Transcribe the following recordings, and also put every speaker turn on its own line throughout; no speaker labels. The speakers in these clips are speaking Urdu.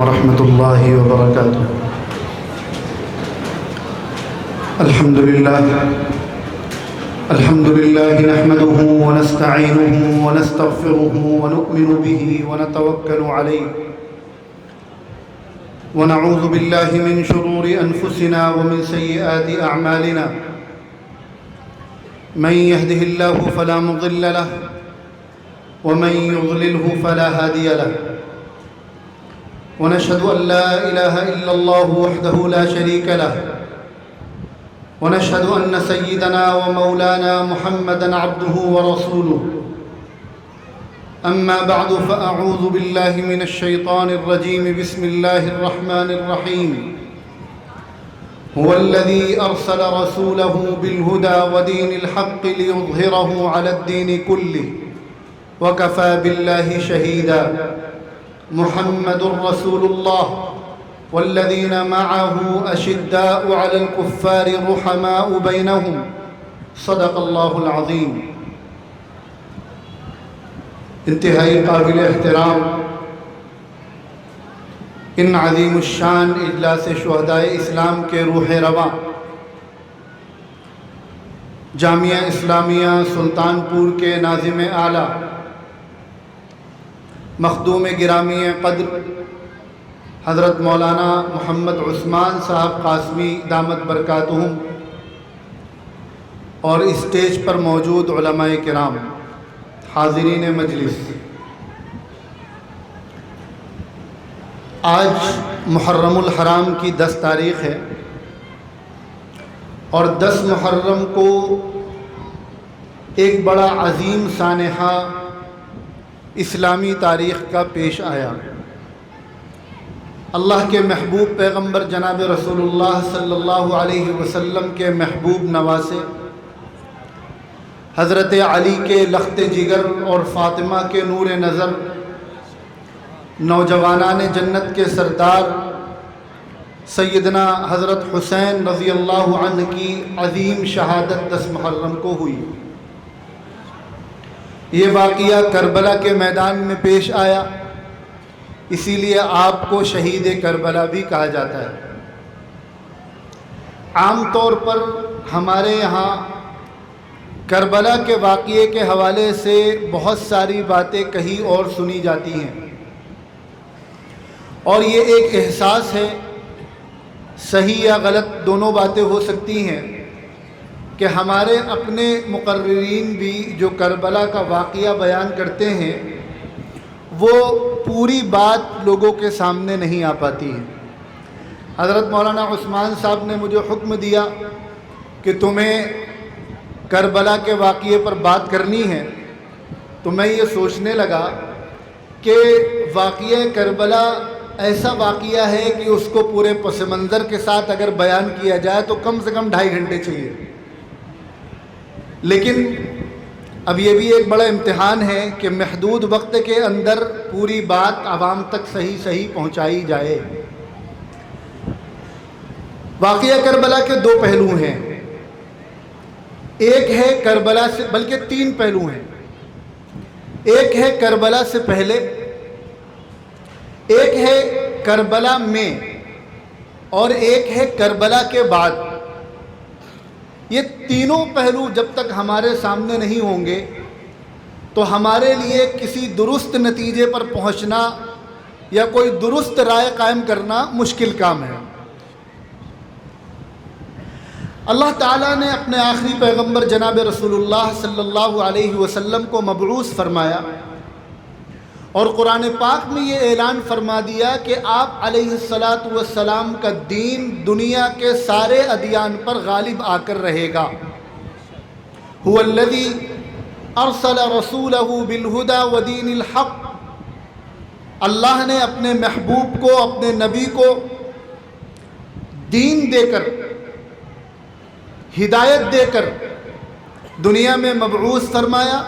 ورحمة الله وبركاته. الحمد لله نحمده ونستعينه ونستغفره ونؤمن به ونتوكل عليه ونعوذ بالله من شرور أنفسنا ومن سيئات أعمالنا. من يهده الله فلا مضل له ومن يضلله فلا هادي له. ونشهد أن لا إله إلا الله وحده لا شريك له. ونشهد أن سيدنا ومولانا محمدًا عبده ورسوله. أما بعد فأعوذ بالله من الشيطان الرجيم. بسم الله الرحمن الرحيم. هو الذي أرسل رسوله بالهدى ودين الحق ليظهره على الدين كله وكفى بالله شهيدا. محمد رسول الله والذين معه أشداء على الكفار رحماء بينهم. صدق الله العظيم. انتہائی قابل احترام ان عظیم الشان اجلاس شہدائے اسلام کے روح رواں جامعہ اسلامیہ سلطانپور کے ناظم اعلیٰ مخدوم گرامی قدر حضرت مولانا محمد عثمان صاحب قاسمی دامت برکاتہم اور اسٹیج پر موجود علماء کرام، حاضرین مجلس، آج محرم الحرام کی 10 تاریخ ہے اور 10 محرم کو ایک بڑا عظیم سانحہ اسلامی تاریخ کا پیش آیا. اللہ کے محبوب پیغمبر جناب رسول اللہ صلی اللہ علیہ وسلم کے محبوب نواسے حضرت علی کے لخت جگر اور فاطمہ کے نور نظر، نوجوانان جنت کے سردار سیدنا حضرت حسین رضی اللہ عنہ کی عظیم شہادت 10 محرم کو ہوئی. یہ واقعہ کربلا کے میدان میں پیش آیا، اسی لیے آپ کو شہید کربلا بھی کہا جاتا ہے. عام طور پر ہمارے یہاں کربلا کے واقعے کے حوالے سے بہت ساری باتیں کہیں اور سنی جاتی ہیں، اور یہ ایک احساس ہے، صحیح یا غلط دونوں باتیں ہو سکتی ہیں، کہ ہمارے اپنے مقررین بھی جو کربلا کا واقعہ بیان کرتے ہیں وہ پوری بات لوگوں کے سامنے نہیں آ پاتی ہے. حضرت مولانا عثمان صاحب نے مجھے حکم دیا کہ تمہیں کربلا کے واقعے پر بات کرنی ہے، تو میں یہ سوچنے لگا کہ واقعہ کربلا ایسا واقعہ ہے کہ اس کو پورے پس منظر کے ساتھ اگر بیان کیا جائے تو کم سے کم 2.5 گھنٹے چاہیے. لیکن اب یہ بھی ایک بڑا امتحان ہے کہ محدود وقت کے اندر پوری بات عوام تک صحیح پہنچائی جائے. واقعہ کربلا کے 2 پہلو ہیں. ایک ہے کربلا سے، بلکہ 3 پہلو ہیں. ایک ہے کربلا سے پہلے، ایک ہے کربلا میں، اور ایک ہے کربلا کے بعد. یہ تینوں پہلو جب تک ہمارے سامنے نہیں ہوں گے تو ہمارے لیے کسی درست نتیجے پر پہنچنا یا کوئی درست رائے قائم کرنا مشکل کام ہے. اللہ تعالیٰ نے اپنے آخری پیغمبر جناب رسول اللہ صلی اللہ علیہ وسلم کو مبعوث فرمایا اور قرآن پاک میں یہ اعلان فرما دیا کہ آپ علیہ السلام کا دین دنیا کے سارے ادیان پر غالب آ کر رہے گا. هو الذی ارسل رسولہ بالہدی ودین الحق. اللہ نے اپنے محبوب کو، اپنے نبی کو دین دے کر، ہدایت دے کر دنیا میں مبعوث فرمایا،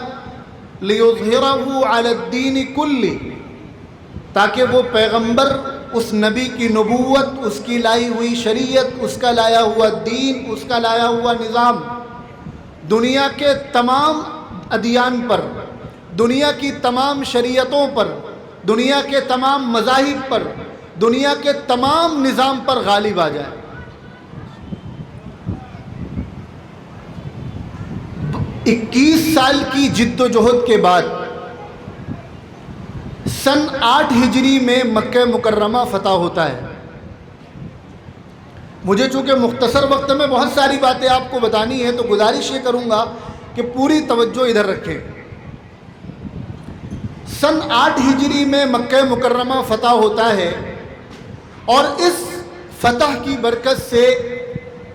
لِيُظْهِرَهُ عَلَى الدِّينِ كُلِّهِ، تاکہ وہ پیغمبر اس نبی کی نبوت، اس کی لائی ہوئی شریعت، اس کا لایا ہوا دین، اس کا لایا ہوا نظام دنیا کے تمام ادیان پر، دنیا کی تمام شریعتوں پر، دنیا کے تمام مذاہب پر، دنیا کے تمام نظام پر غالب آ جائے۔ 21 سال کی جد و جہد کے بعد سن 8 ہجری میں مکہ مکرمہ فتح ہوتا ہے۔ مجھے چونکہ مختصر وقت میں بہت ساری باتیں آپ کو بتانی ہے، تو گزارش یہ کروں گا کہ پوری توجہ ادھر رکھیں۔ سن 8 ہجری میں مکہ مکرمہ فتح ہوتا ہے، اور اس فتح کی برکت سے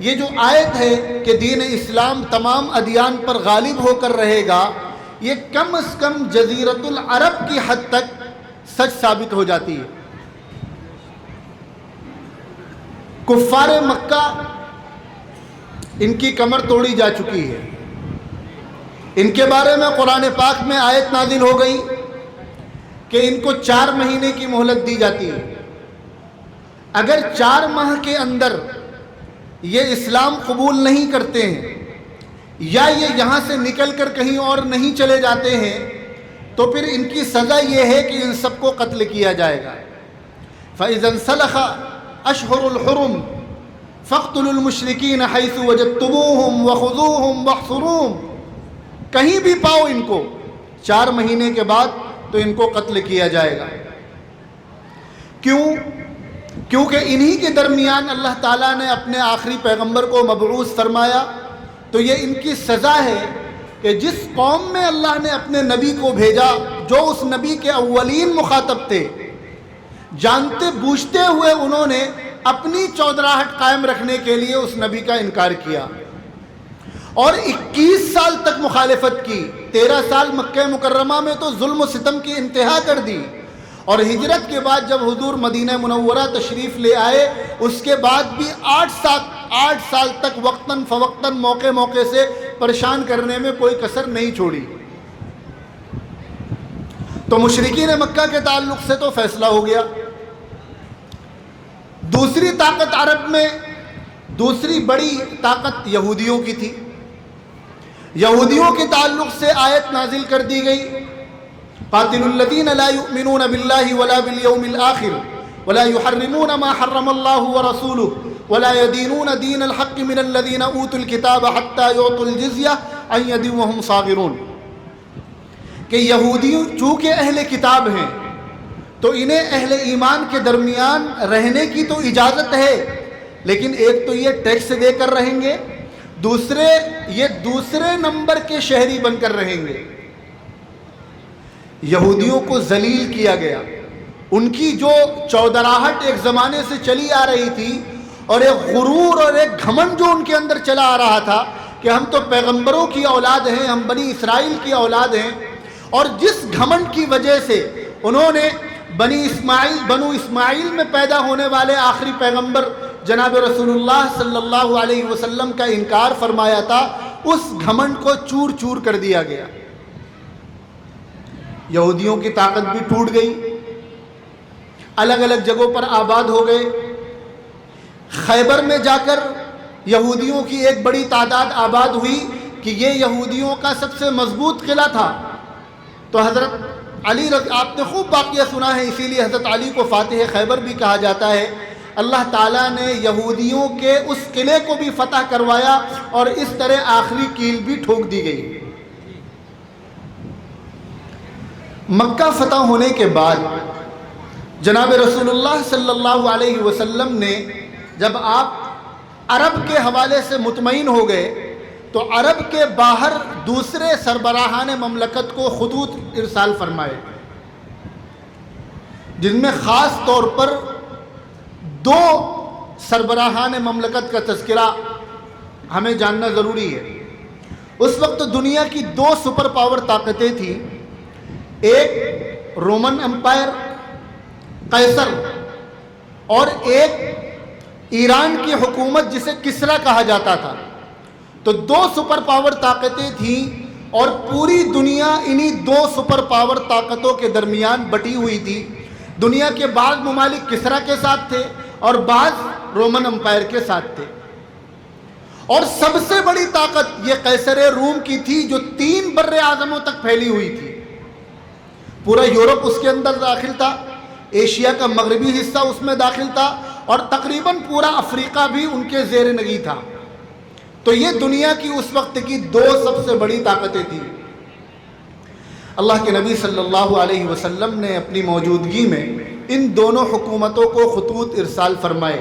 یہ جو آیت ہے کہ دین اسلام تمام ادیان پر غالب ہو کر رہے گا، یہ کم از کم جزیرۃ العرب کی حد تک سچ ثابت ہو جاتی ہے۔ کفار مکہ ان کی کمر توڑی جا چکی ہے، ان کے بارے میں قرآن پاک میں آیت نازل ہو گئی کہ ان کو 4 مہینے کی مہلت دی جاتی ہے۔ اگر 4 ماہ کے اندر یہ اسلام قبول نہیں کرتے ہیں، یا یہ یہاں سے نکل کر کہیں اور نہیں چلے جاتے ہیں، تو پھر ان کی سزا یہ ہے کہ ان سب کو قتل کیا جائے گا۔ فَإِذَا انْسَلَخَ أَشْهُرُ الْحُرُمِ فَاقْتُلُوا الْمُشْرِكِينَ حَيْثُ وَجَدتُّمُوهُمْ وَخُذُوهُمْ وَاحْصُرُوهُمْ، کہیں بھی پاؤ ان کو 4 مہینے کے بعد تو ان کو قتل کیا جائے گا۔ کیونکہ انہی کے درمیان اللہ تعالیٰ نے اپنے آخری پیغمبر کو مبعوث فرمایا، تو یہ ان کی سزا ہے کہ جس قوم میں اللہ نے اپنے نبی کو بھیجا، جو اس نبی کے اولین مخاطب تھے، جانتے بوجھتے ہوئے انہوں نے اپنی چودراہٹ قائم رکھنے کے لیے اس نبی کا انکار کیا، اور 21 سال تک مخالفت کی۔ 13 سال مکہ مکرمہ میں تو ظلم و ستم کی انتہا کر دی، اور ہجرت کے بعد جب حضور مدینہ منورہ تشریف لے آئے، اس کے بعد بھی 8 سال تک وقتاً فوقتاً موقع سے پریشان کرنے میں کوئی کسر نہیں چھوڑی۔ تو مشرکین مکہ کے تعلق سے تو فیصلہ ہو گیا۔ دوسری طاقت عرب میں، دوسری بڑی طاقت یہودیوں کی تھی۔ یہودیوں کے تعلق سے آیت نازل کر دی گئی، قاتلوا الذین لا یؤمنون باللہ ولا بالیوم الآخر ولا یحرمون ما حرم اللہ ورسولہ ولا يدینون دین الحق من الذین اوتوا الکتاب حتی یعطوا الجزیہ عن ید وہم صاغرون، کہ یہودیوں چونکہ اہل کتاب ہیں تو انہیں اہل ایمان کے درمیان رہنے کی تو اجازت ہے، لیکن ایک تو یہ ٹیکس دے کر رہیں گے، یہ دوسرے نمبر کے شہری بن کر رہیں گے۔ یہودیوں کو ذلیل کیا گیا، ان کی جو چودراہٹ ایک زمانے سے چلی آ رہی تھی، اور ایک غرور اور ایک گھمنڈ جو ان کے اندر چلا آ رہا تھا کہ ہم تو پیغمبروں کی اولاد ہیں، ہم بنی اسرائیل کی اولاد ہیں، اور جس گھمنڈ کی وجہ سے انہوں نے بنو اسماعیل میں پیدا ہونے والے آخری پیغمبر جناب رسول اللہ صلی اللہ علیہ وسلم کا انکار فرمایا تھا، اس گھمنڈ کو چور چور کر دیا گیا۔ یہودیوں کی طاقت بھی ٹوٹ گئی، الگ الگ جگہوں پر آباد ہو گئے۔ خیبر میں جا کر یہودیوں کی ایک بڑی تعداد آباد ہوئی کہ یہ یہودیوں کا سب سے مضبوط قلعہ تھا۔ تو حضرت علی آپ نے خوب واقعہ سنا ہے، اسی لیے حضرت علی کو فاتح خیبر بھی کہا جاتا ہے۔ اللہ تعالیٰ نے یہودیوں کے اس قلعے کو بھی فتح کروایا، اور اس طرح آخری کیل بھی ٹھوک دی گئی۔ مکہ فتح ہونے کے بعد جناب رسول اللہ صلی اللہ علیہ وسلم نے جب آپ عرب کے حوالے سے مطمئن ہو گئے، تو عرب کے باہر دوسرے سربراہان مملکت کو خطوط ارسال فرمائے، جن میں خاص طور پر 2 سربراہان مملکت کا تذکرہ ہمیں جاننا ضروری ہے۔ اس وقت دنیا کی 2 سپر پاور طاقتیں تھیں، ایک رومن امپائر قیصر، اور ایک ایران کی حکومت جسے کسرا کہا جاتا تھا۔ تو 2 سپر پاور طاقتیں تھیں، اور پوری دنیا انہی 2 سپر پاور طاقتوں کے درمیان بٹی ہوئی تھی۔ دنیا کے بعض ممالک کسرا کے ساتھ تھے اور بعض رومن امپائر کے ساتھ تھے، اور سب سے بڑی طاقت یہ قیصر روم کی تھی، جو 3 بر اعظموں تک پھیلی ہوئی تھی۔ پورا یورپ اس کے اندر داخل تھا، ایشیا کا مغربی حصہ اس میں داخل تھا اور تقریباً پورا افریقہ بھی ان کے زیر نگی تھا۔ تو یہ دنیا کی اس وقت کی دو سب سے بڑی طاقتیں تھیں۔ اللہ کے نبی صلی اللہ علیہ وسلم نے اپنی موجودگی میں ان دونوں حکومتوں کو خطوط ارسال فرمائے۔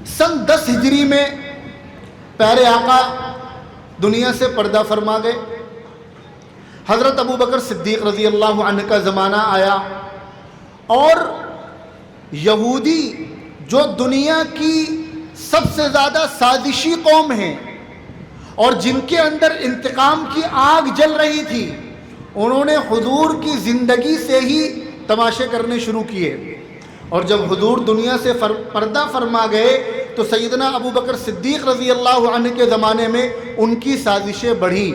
سن 10 ہجری میں پیارے آقا دنیا سے پردہ فرما گئے۔ حضرت ابو بکر صدیق رضی اللہ عنہ کا زمانہ آیا اور یہودی جو دنیا کی سب سے زیادہ سازشی قوم ہیں اور جن کے اندر انتقام کی آگ جل رہی تھی، انہوں نے حضور کی زندگی سے ہی تماشے کرنے شروع کیے، اور جب حضور دنیا سے پردہ فرما گئے تو سیدنا ابو بکر صدیق رضی اللہ عنہ کے زمانے میں ان کی سازشیں بڑھی۔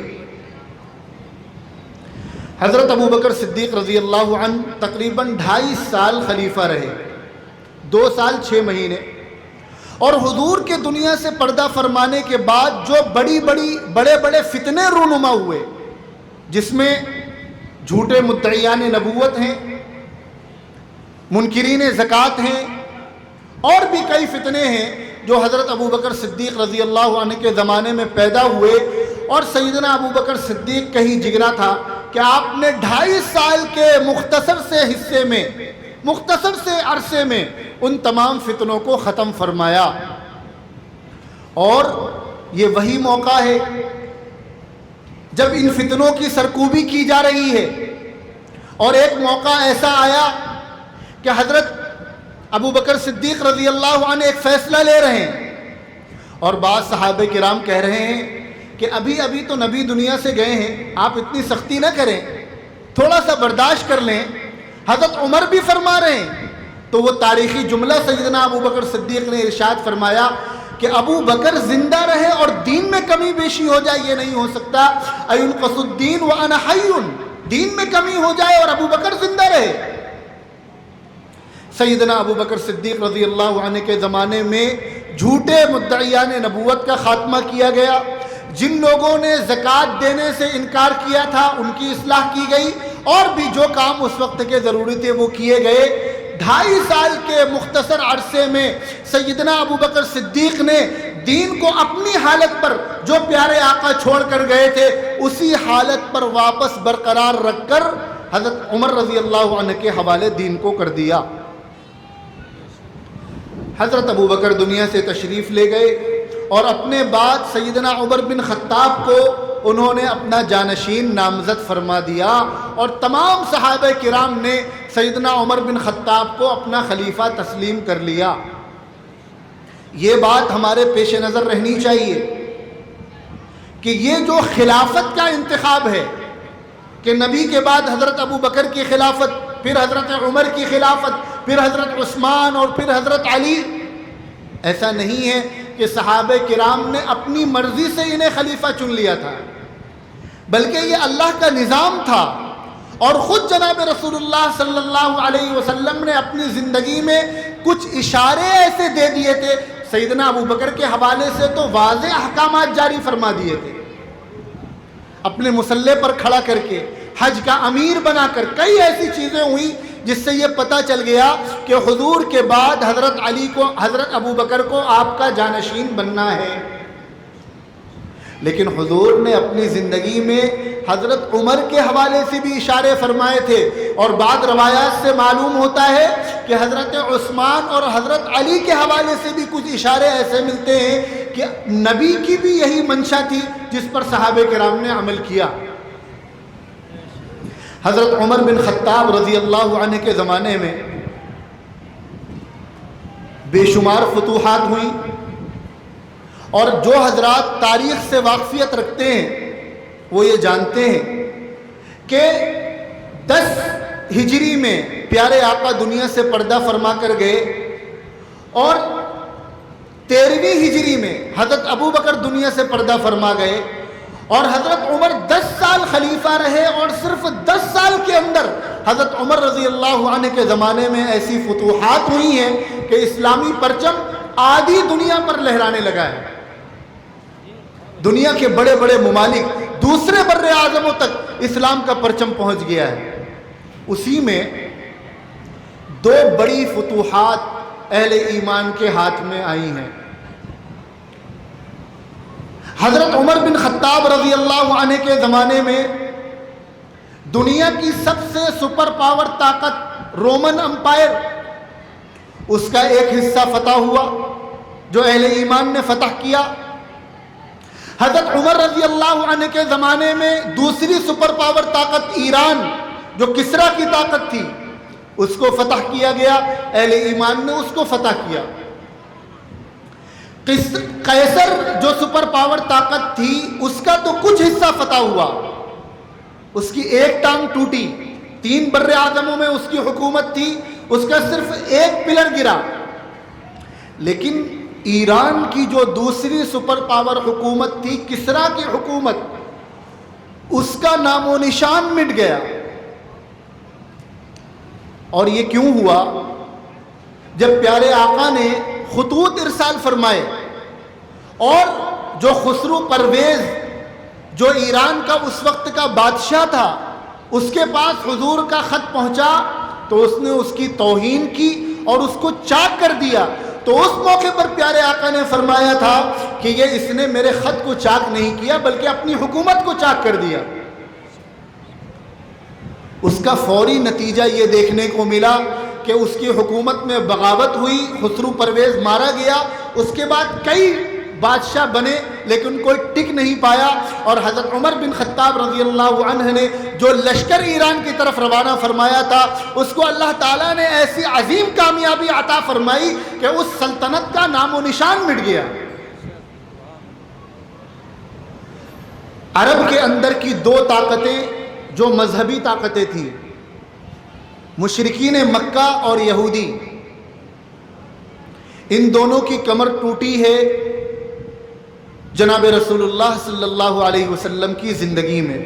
حضرت ابو بکر صدیق رضی اللہ عنہ تقریباً 2.5 سال خلیفہ رہے، 2 سال 6 مہینے، اور حضور کے دنیا سے پردہ فرمانے کے بعد جو بڑے بڑے فتنے رونما ہوئے، جس میں جھوٹے مدعیان نبوت ہیں، منکرین زکوٰۃ ہیں، اور بھی کئی فتنے ہیں جو حضرت ابو بکر صدیق رضی اللہ عنہ کے زمانے میں پیدا ہوئے، اور سیدنا ابو بکر صدیق کا ہی جگرا تھا کہ آپ نے 2.5 سال کے مختصر سے عرصے میں ان تمام فتنوں کو ختم فرمایا۔ اور یہ وہی موقع ہے جب ان فتنوں کی سرکوبی کی جا رہی ہے، اور ایک موقع ایسا آیا کہ حضرت ابو بکر صدیق رضی اللہ عنہ ایک فیصلہ لے رہے ہیں، اور بعض صحابہ کرام کہہ رہے ہیں کہ ابھی تو نبی دنیا سے گئے ہیں، آپ اتنی سختی نہ کریں، تھوڑا سا برداشت کر لیں۔ حضرت عمر بھی فرما رہے ہیں، تو وہ تاریخی جملہ سیدنا ابو بکر صدیق نے ارشاد فرمایا کہ ابو بکر زندہ رہے اور دین میں کمی بیشی ہو جائے، یہ نہیں ہو سکتا۔ اَيُنْقَصُ الدِّينُ وَأَنَا حَيٌّ، دین میں کمی ہو جائے اور ابو بکر زندہ رہے۔ سیدنا ابو بکر صدیق رضی اللہ عنہ کے زمانے میں جھوٹے مدعیان نبوت کا خاتمہ کیا گیا۔ جن لوگوں نے زکوٰۃ دینے سے انکار کیا تھا ان کی اصلاح کی گئی، اور بھی جو کام اس وقت کے ضروری تھے وہ کیے گئے۔ 2.5 سال کے مختصر عرصے میں سیدنا ابو بکر صدیق نے دین کو اپنی حالت پر، جو پیارے آقا چھوڑ کر گئے تھے، اسی حالت پر واپس برقرار رکھ کر حضرت عمر رضی اللہ عنہ کے حوالے دین کو کر دیا۔ حضرت ابو بکر دنیا سے تشریف لے گئے، اور اپنے بعد سیدنا عمر بن خطاب کو انہوں نے اپنا جانشین نامزد فرما دیا، اور تمام صحابہ کرام نے سیدنا عمر بن خطاب کو اپنا خلیفہ تسلیم کر لیا۔ یہ بات ہمارے پیش نظر رہنی چاہیے کہ یہ جو خلافت کا انتخاب ہے کہ نبی کے بعد حضرت ابو بکر کی خلافت، پھر حضرت عمر کی خلافت، پھر حضرت عثمان، اور پھر حضرت علی، ایسا نہیں ہے کہ صحابہ کرام نے اپنی مرضی سے انہیں خلیفہ چن لیا تھا، بلکہ یہ اللہ کا نظام تھا، اور خود جناب رسول اللہ صلی اللہ علیہ وسلم نے اپنی زندگی میں کچھ اشارے ایسے دے دیے تھے۔ سیدنا ابو بکر کے حوالے سے تو واضح احکامات جاری فرما دیے تھے، اپنے مسلح پر کھڑا کر کے، حج کا امیر بنا کر، کئی ایسی چیزیں ہوئیں جس سے یہ پتہ چل گیا کہ حضور کے بعد حضرت ابو بکر کو آپ کا جانشین بننا ہے۔ لیکن حضور نے اپنی زندگی میں حضرت عمر کے حوالے سے بھی اشارے فرمائے تھے، اور بعض روایات سے معلوم ہوتا ہے کہ حضرت عثمان اور حضرت علی کے حوالے سے بھی کچھ اشارے ایسے ملتے ہیں کہ نبی کی بھی یہی منشا تھی جس پر صحابہ کرام نے عمل کیا۔ حضرت عمر بن خطاب رضی اللہ عنہ کے زمانے میں بے شمار فتوحات ہوئیں، اور جو حضرات تاریخ سے واقفیت رکھتے ہیں وہ یہ جانتے ہیں کہ 10 ہجری میں پیارے آقا دنیا سے پردہ فرما کر گئے، اور 13ویں ہجری میں حضرت ابو بکر دنیا سے پردہ فرما گئے، اور حضرت عمر 10 سال خلیفہ رہے، اور صرف 10 سال کے اندر حضرت عمر رضی اللہ عنہ کے زمانے میں ایسی فتوحات ہوئی ہیں کہ اسلامی پرچم آدھی دنیا پر لہرانے لگا ہے۔ دنیا کے بڑے بڑے ممالک، دوسرے بر اعظموں تک اسلام کا پرچم پہنچ گیا ہے۔ اسی میں دو بڑی فتوحات اہل ایمان کے ہاتھ میں آئی ہیں۔ حضرت عمر بن خطاب رضی اللہ عنہ کے زمانے میں دنیا کی سب سے سپر پاور طاقت رومن امپائر، اس کا ایک حصہ فتح ہوا جو اہل ایمان نے فتح کیا۔ حضرت عمر رضی اللہ عنہ کے زمانے میں دوسری سپر پاور طاقت ایران جو کسریٰ کی طاقت تھی، اس کو فتح کیا گیا، اہل ایمان نے اس کو فتح کیا۔ قیصر جو سپر پاور طاقت تھی اس کا تو کچھ حصہ فتح ہوا، اس کی ایک ٹانگ ٹوٹی، 3 بر اعظموں میں اس کی حکومت تھی، اس کا صرف ایک پلر گرا۔ لیکن ایران کی جو دوسری سپر پاور حکومت تھی کسریٰ کی حکومت، اس کا نام و نشان مٹ گیا۔ اور یہ کیوں ہوا؟ جب پیارے آقا نے خطوط ارسال فرمائے اور جو خسرو پرویز جو ایران کا اس وقت کا بادشاہ تھا اس کے پاس حضور کا خط پہنچا تو اس نے اس کی توہین کی اور اس کو چاک کر دیا۔ تو اس موقع پر پیارے آقا نے فرمایا تھا کہ یہ اس نے میرے خط کو چاک نہیں کیا بلکہ اپنی حکومت کو چاک کر دیا۔ اس کا فوری نتیجہ یہ دیکھنے کو ملا کہ اس کی حکومت میں بغاوت ہوئی، خسرو پرویز مارا گیا۔ اس کے بعد کئی بادشاہ بنے لیکن کوئی ٹک نہیں پایا، اور حضرت عمر بن خطاب رضی اللہ عنہ نے جو لشکر ایران کی طرف روانہ فرمایا تھا اس کو اللہ تعالیٰ نے ایسی عظیم کامیابی عطا فرمائی کہ اس سلطنت کا نام و نشان مٹ گیا۔ عرب کے اندر کی 2 طاقتیں جو مذہبی طاقتیں تھیں، مشرکین مکہ اور یہودی، ان دونوں کی کمر ٹوٹی ہے جناب رسول اللہ صلی اللہ علیہ وسلم کی زندگی میں۔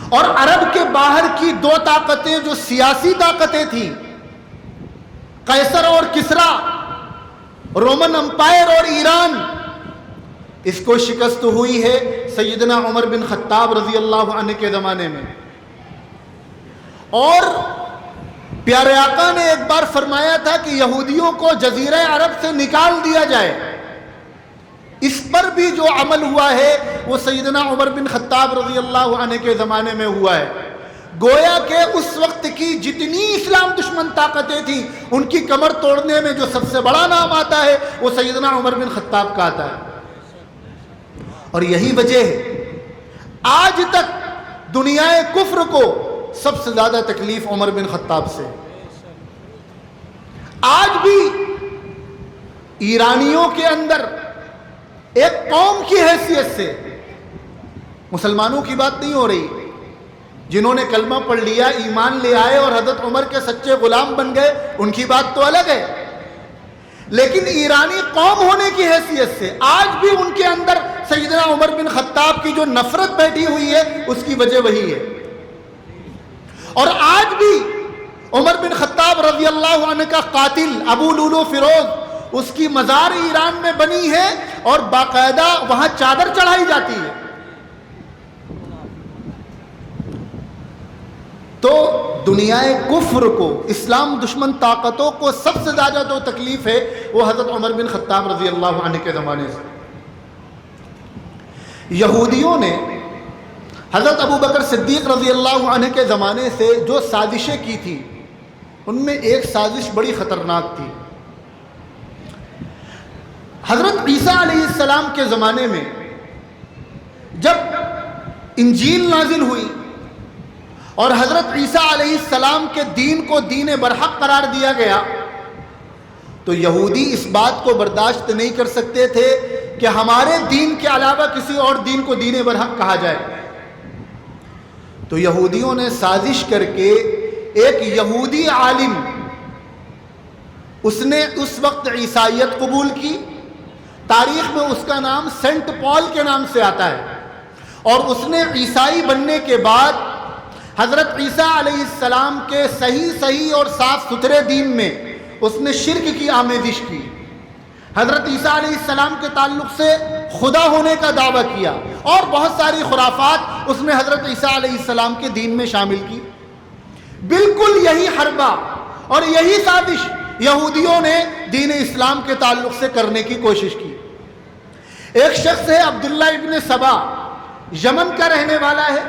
اور عرب کے باہر کی 2 طاقتیں جو سیاسی طاقتیں تھیں، قیصر اور کسریٰ، رومن امپائر اور ایران، اس کو شکست ہوئی ہے سیدنا عمر بن خطاب رضی اللہ عنہ کے زمانے میں۔ اور پیارے آقا نے ایک بار فرمایا تھا کہ یہودیوں کو جزیرہ عرب سے نکال دیا جائے، اس پر بھی جو عمل ہوا ہے وہ سیدنا عمر بن خطاب رضی اللہ عنہ کے زمانے میں ہوا ہے۔ گویا کہ اس وقت کی جتنی اسلام دشمن طاقتیں تھیں ان کی کمر توڑنے میں جو سب سے بڑا نام آتا ہے وہ سیدنا عمر بن خطاب کا آتا ہے۔ اور یہی وجہ ہے آج تک دنیا کفر کو سب سے زیادہ تکلیف عمر بن خطاب سے۔ آج بھی ایرانیوں کے اندر ایک قوم کی حیثیت سے، مسلمانوں کی بات نہیں ہو رہی، جنہوں نے کلمہ پڑھ لیا، ایمان لے آئے اور حضرت عمر کے سچے غلام بن گئے، ان کی بات تو الگ ہے، لیکن ایرانی قوم ہونے کی حیثیت سے آج بھی ان کے اندر سیدنا عمر بن خطاب کی جو نفرت بیٹھی ہوئی ہے اس کی وجہ وہی ہے۔ اور آج بھی عمر بن خطاب رضی اللہ عنہ کا قاتل ابو لولو فیروز، اس کی مزار ایران میں بنی ہے اور باقاعدہ وہاں چادر چڑھائی جاتی ہے۔ تو دنیا کفر کو، اسلام دشمن طاقتوں کو سب سے زیادہ جو تکلیف ہے وہ حضرت عمر بن خطاب رضی اللہ عنہ کے زمانے سے۔ یہودیوں نے حضرت ابو بکر صدیق رضی اللہ عنہ کے زمانے سے جو سازشیں کی تھی ان میں ایک سازش بڑی خطرناک تھی۔ حضرت عیسیٰ علیہ السلام کے زمانے میں جب انجیل نازل ہوئی اور حضرت عیسیٰ علیہ السلام کے دین کو دین برحق قرار دیا گیا تو یہودی اس بات کو برداشت نہیں کر سکتے تھے کہ ہمارے دین کے علاوہ کسی اور دین کو دین برحق کہا جائے۔ تو یہودیوں نے سازش کر کے ایک یہودی عالم، اس نے اس وقت عیسائیت قبول کی، تاریخ میں اس کا نام سینٹ پال کے نام سے آتا ہے، اور اس نے عیسائی بننے کے بعد حضرت عیسیٰ علیہ السلام کے صحیح اور صاف ستھرے دین میں اس نے شرک کی آمیزش کی، حضرت عیسیٰ علیہ السلام کے تعلق سے خدا ہونے کا دعویٰ کیا، اور بہت ساری خرافات اس نے حضرت عیسیٰ علیہ السلام کے دین میں شامل کی۔ بالکل یہی حربہ اور یہی سازش یہودیوں نے دین اسلام کے تعلق سے کرنے کی کوشش کی۔ ایک شخص ہے عبداللہ ابن سبا، یمن کا رہنے والا ہے،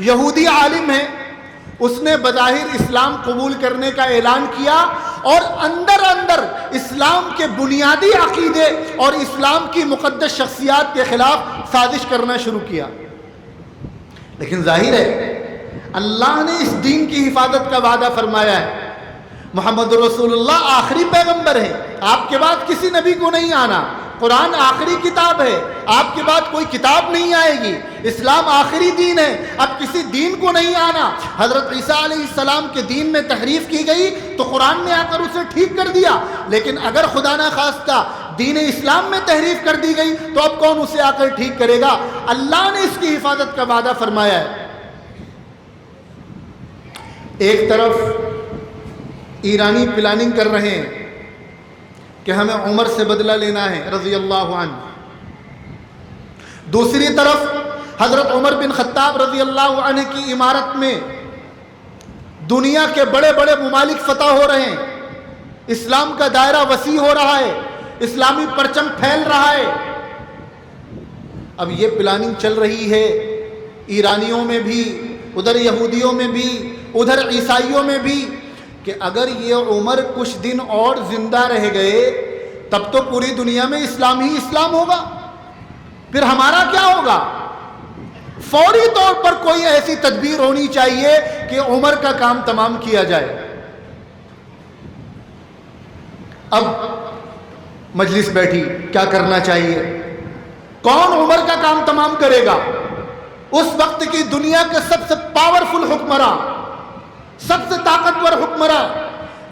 یہودی عالم ہے، اس نے بظاہر اسلام قبول کرنے کا اعلان کیا اور اندر اندر اسلام کے بنیادی عقیدے اور اسلام کی مقدس شخصیات کے خلاف سازش کرنا شروع کیا۔ لیکن ظاہر ہے اللہ نے اس دین کی حفاظت کا وعدہ فرمایا ہے۔ محمد رسول اللہ آخری پیغمبر ہے، آپ کے بعد کسی نبی کو نہیں آنا، قرآن آخری کتاب ہے، آپ کے بعد کوئی کتاب نہیں آئے گی، اسلام آخری دین ہے، اب کسی دین کو نہیں آنا۔ حضرت عیسیٰ علیہ السلام کے دین میں تحریف کی گئی تو قرآن نے آ کر اسے ٹھیک کر دیا، لیکن اگر خدا نہ خواستہ دین اسلام میں تحریف کر دی گئی تو اب کون اسے آ کر ٹھیک کرے گا؟ اللہ نے اس کی حفاظت کا وعدہ فرمایا ہے۔ ایک طرف ایرانی پلاننگ کر رہے ہیں کہ ہمیں عمر سے بدلہ لینا ہے رضی اللہ عنہ، دوسری طرف حضرت عمر بن خطاب رضی اللہ عنہ کی عمارت میں دنیا کے بڑے بڑے ممالک فتح ہو رہے ہیں، اسلام کا دائرہ وسیع ہو رہا ہے، اسلامی پرچم پھیل رہا ہے۔ اب یہ پلاننگ چل رہی ہے ایرانیوں میں بھی، ادھر یہودیوں میں بھی، ادھر عیسائیوں میں بھی، کہ اگر یہ عمر کچھ دن اور زندہ رہ گئے تب تو پوری دنیا میں اسلام ہی اسلام ہوگا، پھر ہمارا کیا ہوگا؟ فوری طور پر کوئی ایسی تدبیر ہونی چاہیے کہ عمر کا کام تمام کیا جائے۔ اب مجلس بیٹھی، کیا کرنا چاہیے؟ کون عمر کا کام تمام کرے گا؟ اس وقت کی دنیا کے سب سے پاورفل حکمراں، سب سے طاقتور حکمراں،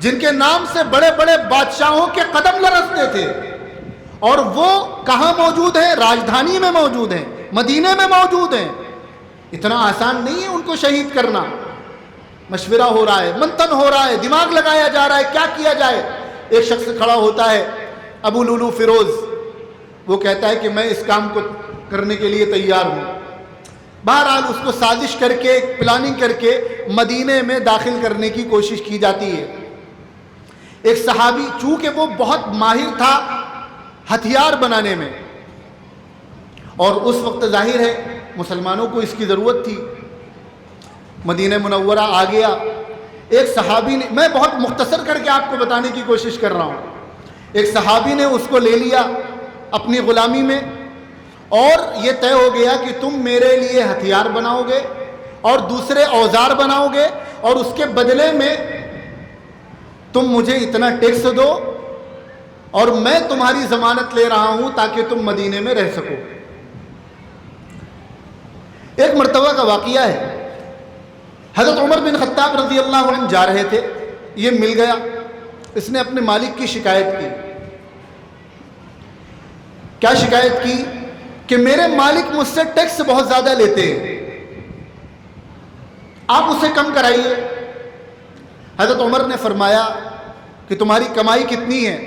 جن کے نام سے بڑے بڑے بادشاہوں کے قدم لرزتے تھے، اور وہ کہاں موجود ہیں؟ راجدھانی میں موجود ہیں، مدینے میں موجود ہیں۔ اتنا آسان نہیں ہے ان کو شہید کرنا۔ مشورہ ہو رہا ہے، منتن ہو رہا ہے، دماغ لگایا جا رہا ہے کیا کیا جائے۔ ایک شخص کھڑا ہوتا ہے، ابو لولو فیروز، وہ کہتا ہے کہ میں اس کام کو کرنے کے لیے تیار ہوں۔ بہرحال اس کو سازش کر کے، پلاننگ کر کے مدینے میں داخل کرنے کی کوشش کی جاتی ہے۔ ایک صحابی، چونکہ وہ بہت ماہر تھا ہتھیار بنانے میں، اور اس وقت ظاہر ہے مسلمانوں کو اس کی ضرورت تھی، مدینہ منورہ آ گیا۔ ایک صحابی نے، میں بہت مختصر کر کے آپ کو بتانے کی کوشش کر رہا ہوں، ایک صحابی نے اس کو لے لیا اپنی غلامی میں، اور یہ طے ہو گیا کہ تم میرے لیے ہتھیار بناؤ گے اور دوسرے اوزار بناؤ گے، اور اس کے بدلے میں تم مجھے اتنا ٹیکس دو، اور میں تمہاری ضمانت لے رہا ہوں تاکہ تم مدینے میں رہ سکو۔ ایک مرتبہ کا واقعہ ہے، حضرت عمر بن خطاب رضی اللہ عنہ جا رہے تھے، یہ مل گیا، اس نے اپنے مالک کی شکایت کی۔ کیا شکایت کی؟ کہ میرے مالک مجھ سے ٹیکس بہت زیادہ لیتے ہیں، آپ اسے کم کرائیے۔ حضرت عمر نے فرمایا کہ تمہاری کمائی کتنی ہے؟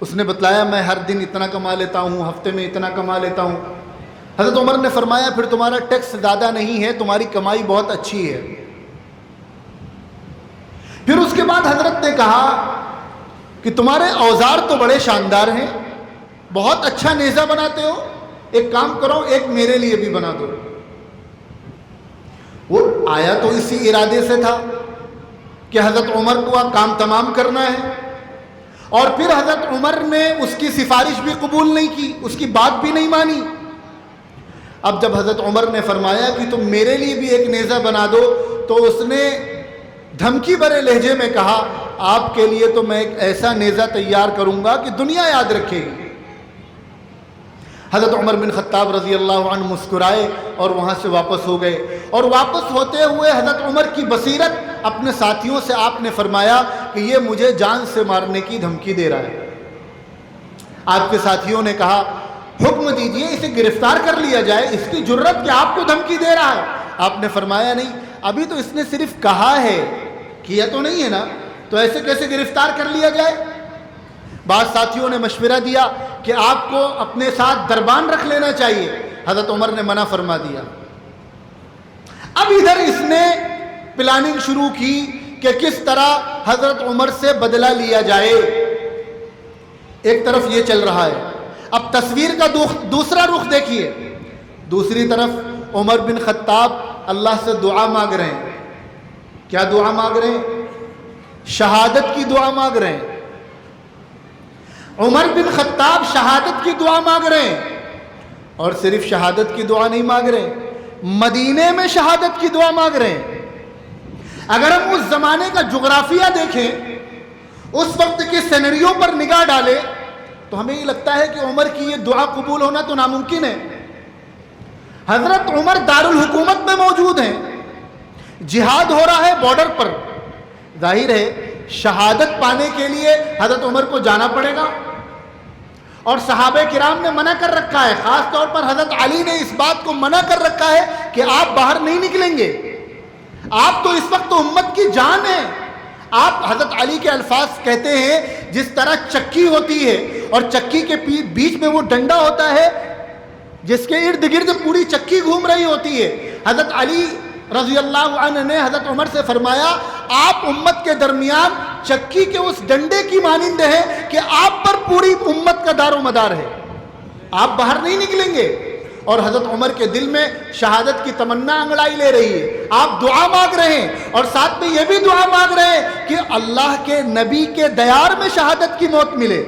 اس نے بتلایا میں ہر دن اتنا کما لیتا ہوں، ہفتے میں اتنا کما لیتا ہوں۔ حضرت عمر نے فرمایا پھر تمہارا ٹیکس زیادہ نہیں ہے، تمہاری کمائی بہت اچھی ہے۔ پھر اس کے بعد حضرت نے کہا کہ تمہارے اوزار تو بڑے شاندار ہیں، بہت اچھا نیزہ بناتے ہو، ایک کام کرو ایک میرے لیے بھی بنا دو۔ وہ آیا تو اسی ارادے سے تھا کہ حضرت عمر کو کام تمام کرنا ہے، اور پھر حضرت عمر نے اس کی سفارش بھی قبول نہیں کی، اس کی بات بھی نہیں مانی۔ اب جب حضرت عمر نے فرمایا کہ تم میرے لیے بھی ایک نیزہ بنا دو، تو اس نے دھمکی بھرے لہجے میں کہا آپ کے لیے تو میں ایک ایسا نیزہ تیار کروں گا کہ دنیا یاد رکھے گی۔ حضرت عمر بن خطاب رضی اللہ عنہ مسکرائے اور وہاں سے واپس ہو گئے، اور واپس ہوتے ہوئے حضرت عمر کی بصیرت اپنے ساتھیوں سے آپ نے فرمایا کہ یہ مجھے جان سے مارنے کی دھمکی دے رہا ہے۔ آپ کے ساتھیوں نے کہا حکم دیجئے اسے گرفتار کر لیا جائے، اس کی جرت کہ آپ کو دھمکی دے رہا ہے۔ آپ نے فرمایا نہیں، ابھی تو اس نے صرف کہا ہے، کیا تو نہیں ہے نا، تو ایسے کیسے گرفتار کر لیا جائے؟ بعض ساتھیوں نے مشورہ دیا کہ آپ کو اپنے ساتھ دربان رکھ لینا چاہیے، حضرت عمر نے منع فرما دیا۔ اب ادھر اس نے پلاننگ شروع کی کہ کس طرح حضرت عمر سے بدلہ لیا جائے. ایک طرف یہ چل رہا ہے. اب تصویر کا دوسرا رخ دیکھیے. دوسری طرف عمر بن خطاب اللہ سے دعا مانگ رہے ہیں. کیا دعا مانگ رہے ہیں؟ شہادت کی دعا مانگ رہے ہیں. عمر بن خطاب شہادت کی دعا مانگ رہے ہیں. اور صرف شہادت کی دعا نہیں مانگ رہے, مدینے میں شہادت کی دعا مانگ رہے ہیں. اگر ہم اس زمانے کا جغرافیہ دیکھیں, اس وقت کے سینریو پر نگاہ ڈالیں, تو ہمیں یہ لگتا ہے کہ عمر کی یہ دعا قبول ہونا تو ناممکن ہے. حضرت عمر دارالحکومت میں موجود ہیں, جہاد ہو رہا ہے بارڈر پر. ظاہر ہے شہادت پانے کے لیے حضرت عمر کو جانا پڑے گا, اور صحابہ کرام نے منع کر رکھا ہے. خاص طور پر حضرت علی نے اس بات کو منع کر رکھا ہے کہ آپ باہر نہیں نکلیں گے. آپ تو اس وقت امت کی جان ہیں. آپ حضرت علی کے الفاظ کہتے ہیں, جس طرح چکی ہوتی ہے اور چکی کے بیچ میں وہ ڈنڈا ہوتا ہے جس کے ارد گرد پوری چکی گھوم رہی ہوتی ہے. حضرت علی رضی اللہ عنہ نے حضرت عمر سے فرمایا, آپ امت کے درمیان چکی کے اس ڈنڈے کی مانند ہے کہ آپ پر پوری امت کا دار و مدار ہے, آپ باہر نہیں نکلیں گے. اور حضرت عمر کے دل میں شہادت کی تمنا انگڑائی لے رہی ہے. آپ دعا مانگ رہے ہیں, اور ساتھ میں یہ بھی دعا مانگ رہے ہیں کہ اللہ کے نبی کے دیار میں شہادت کی موت ملے.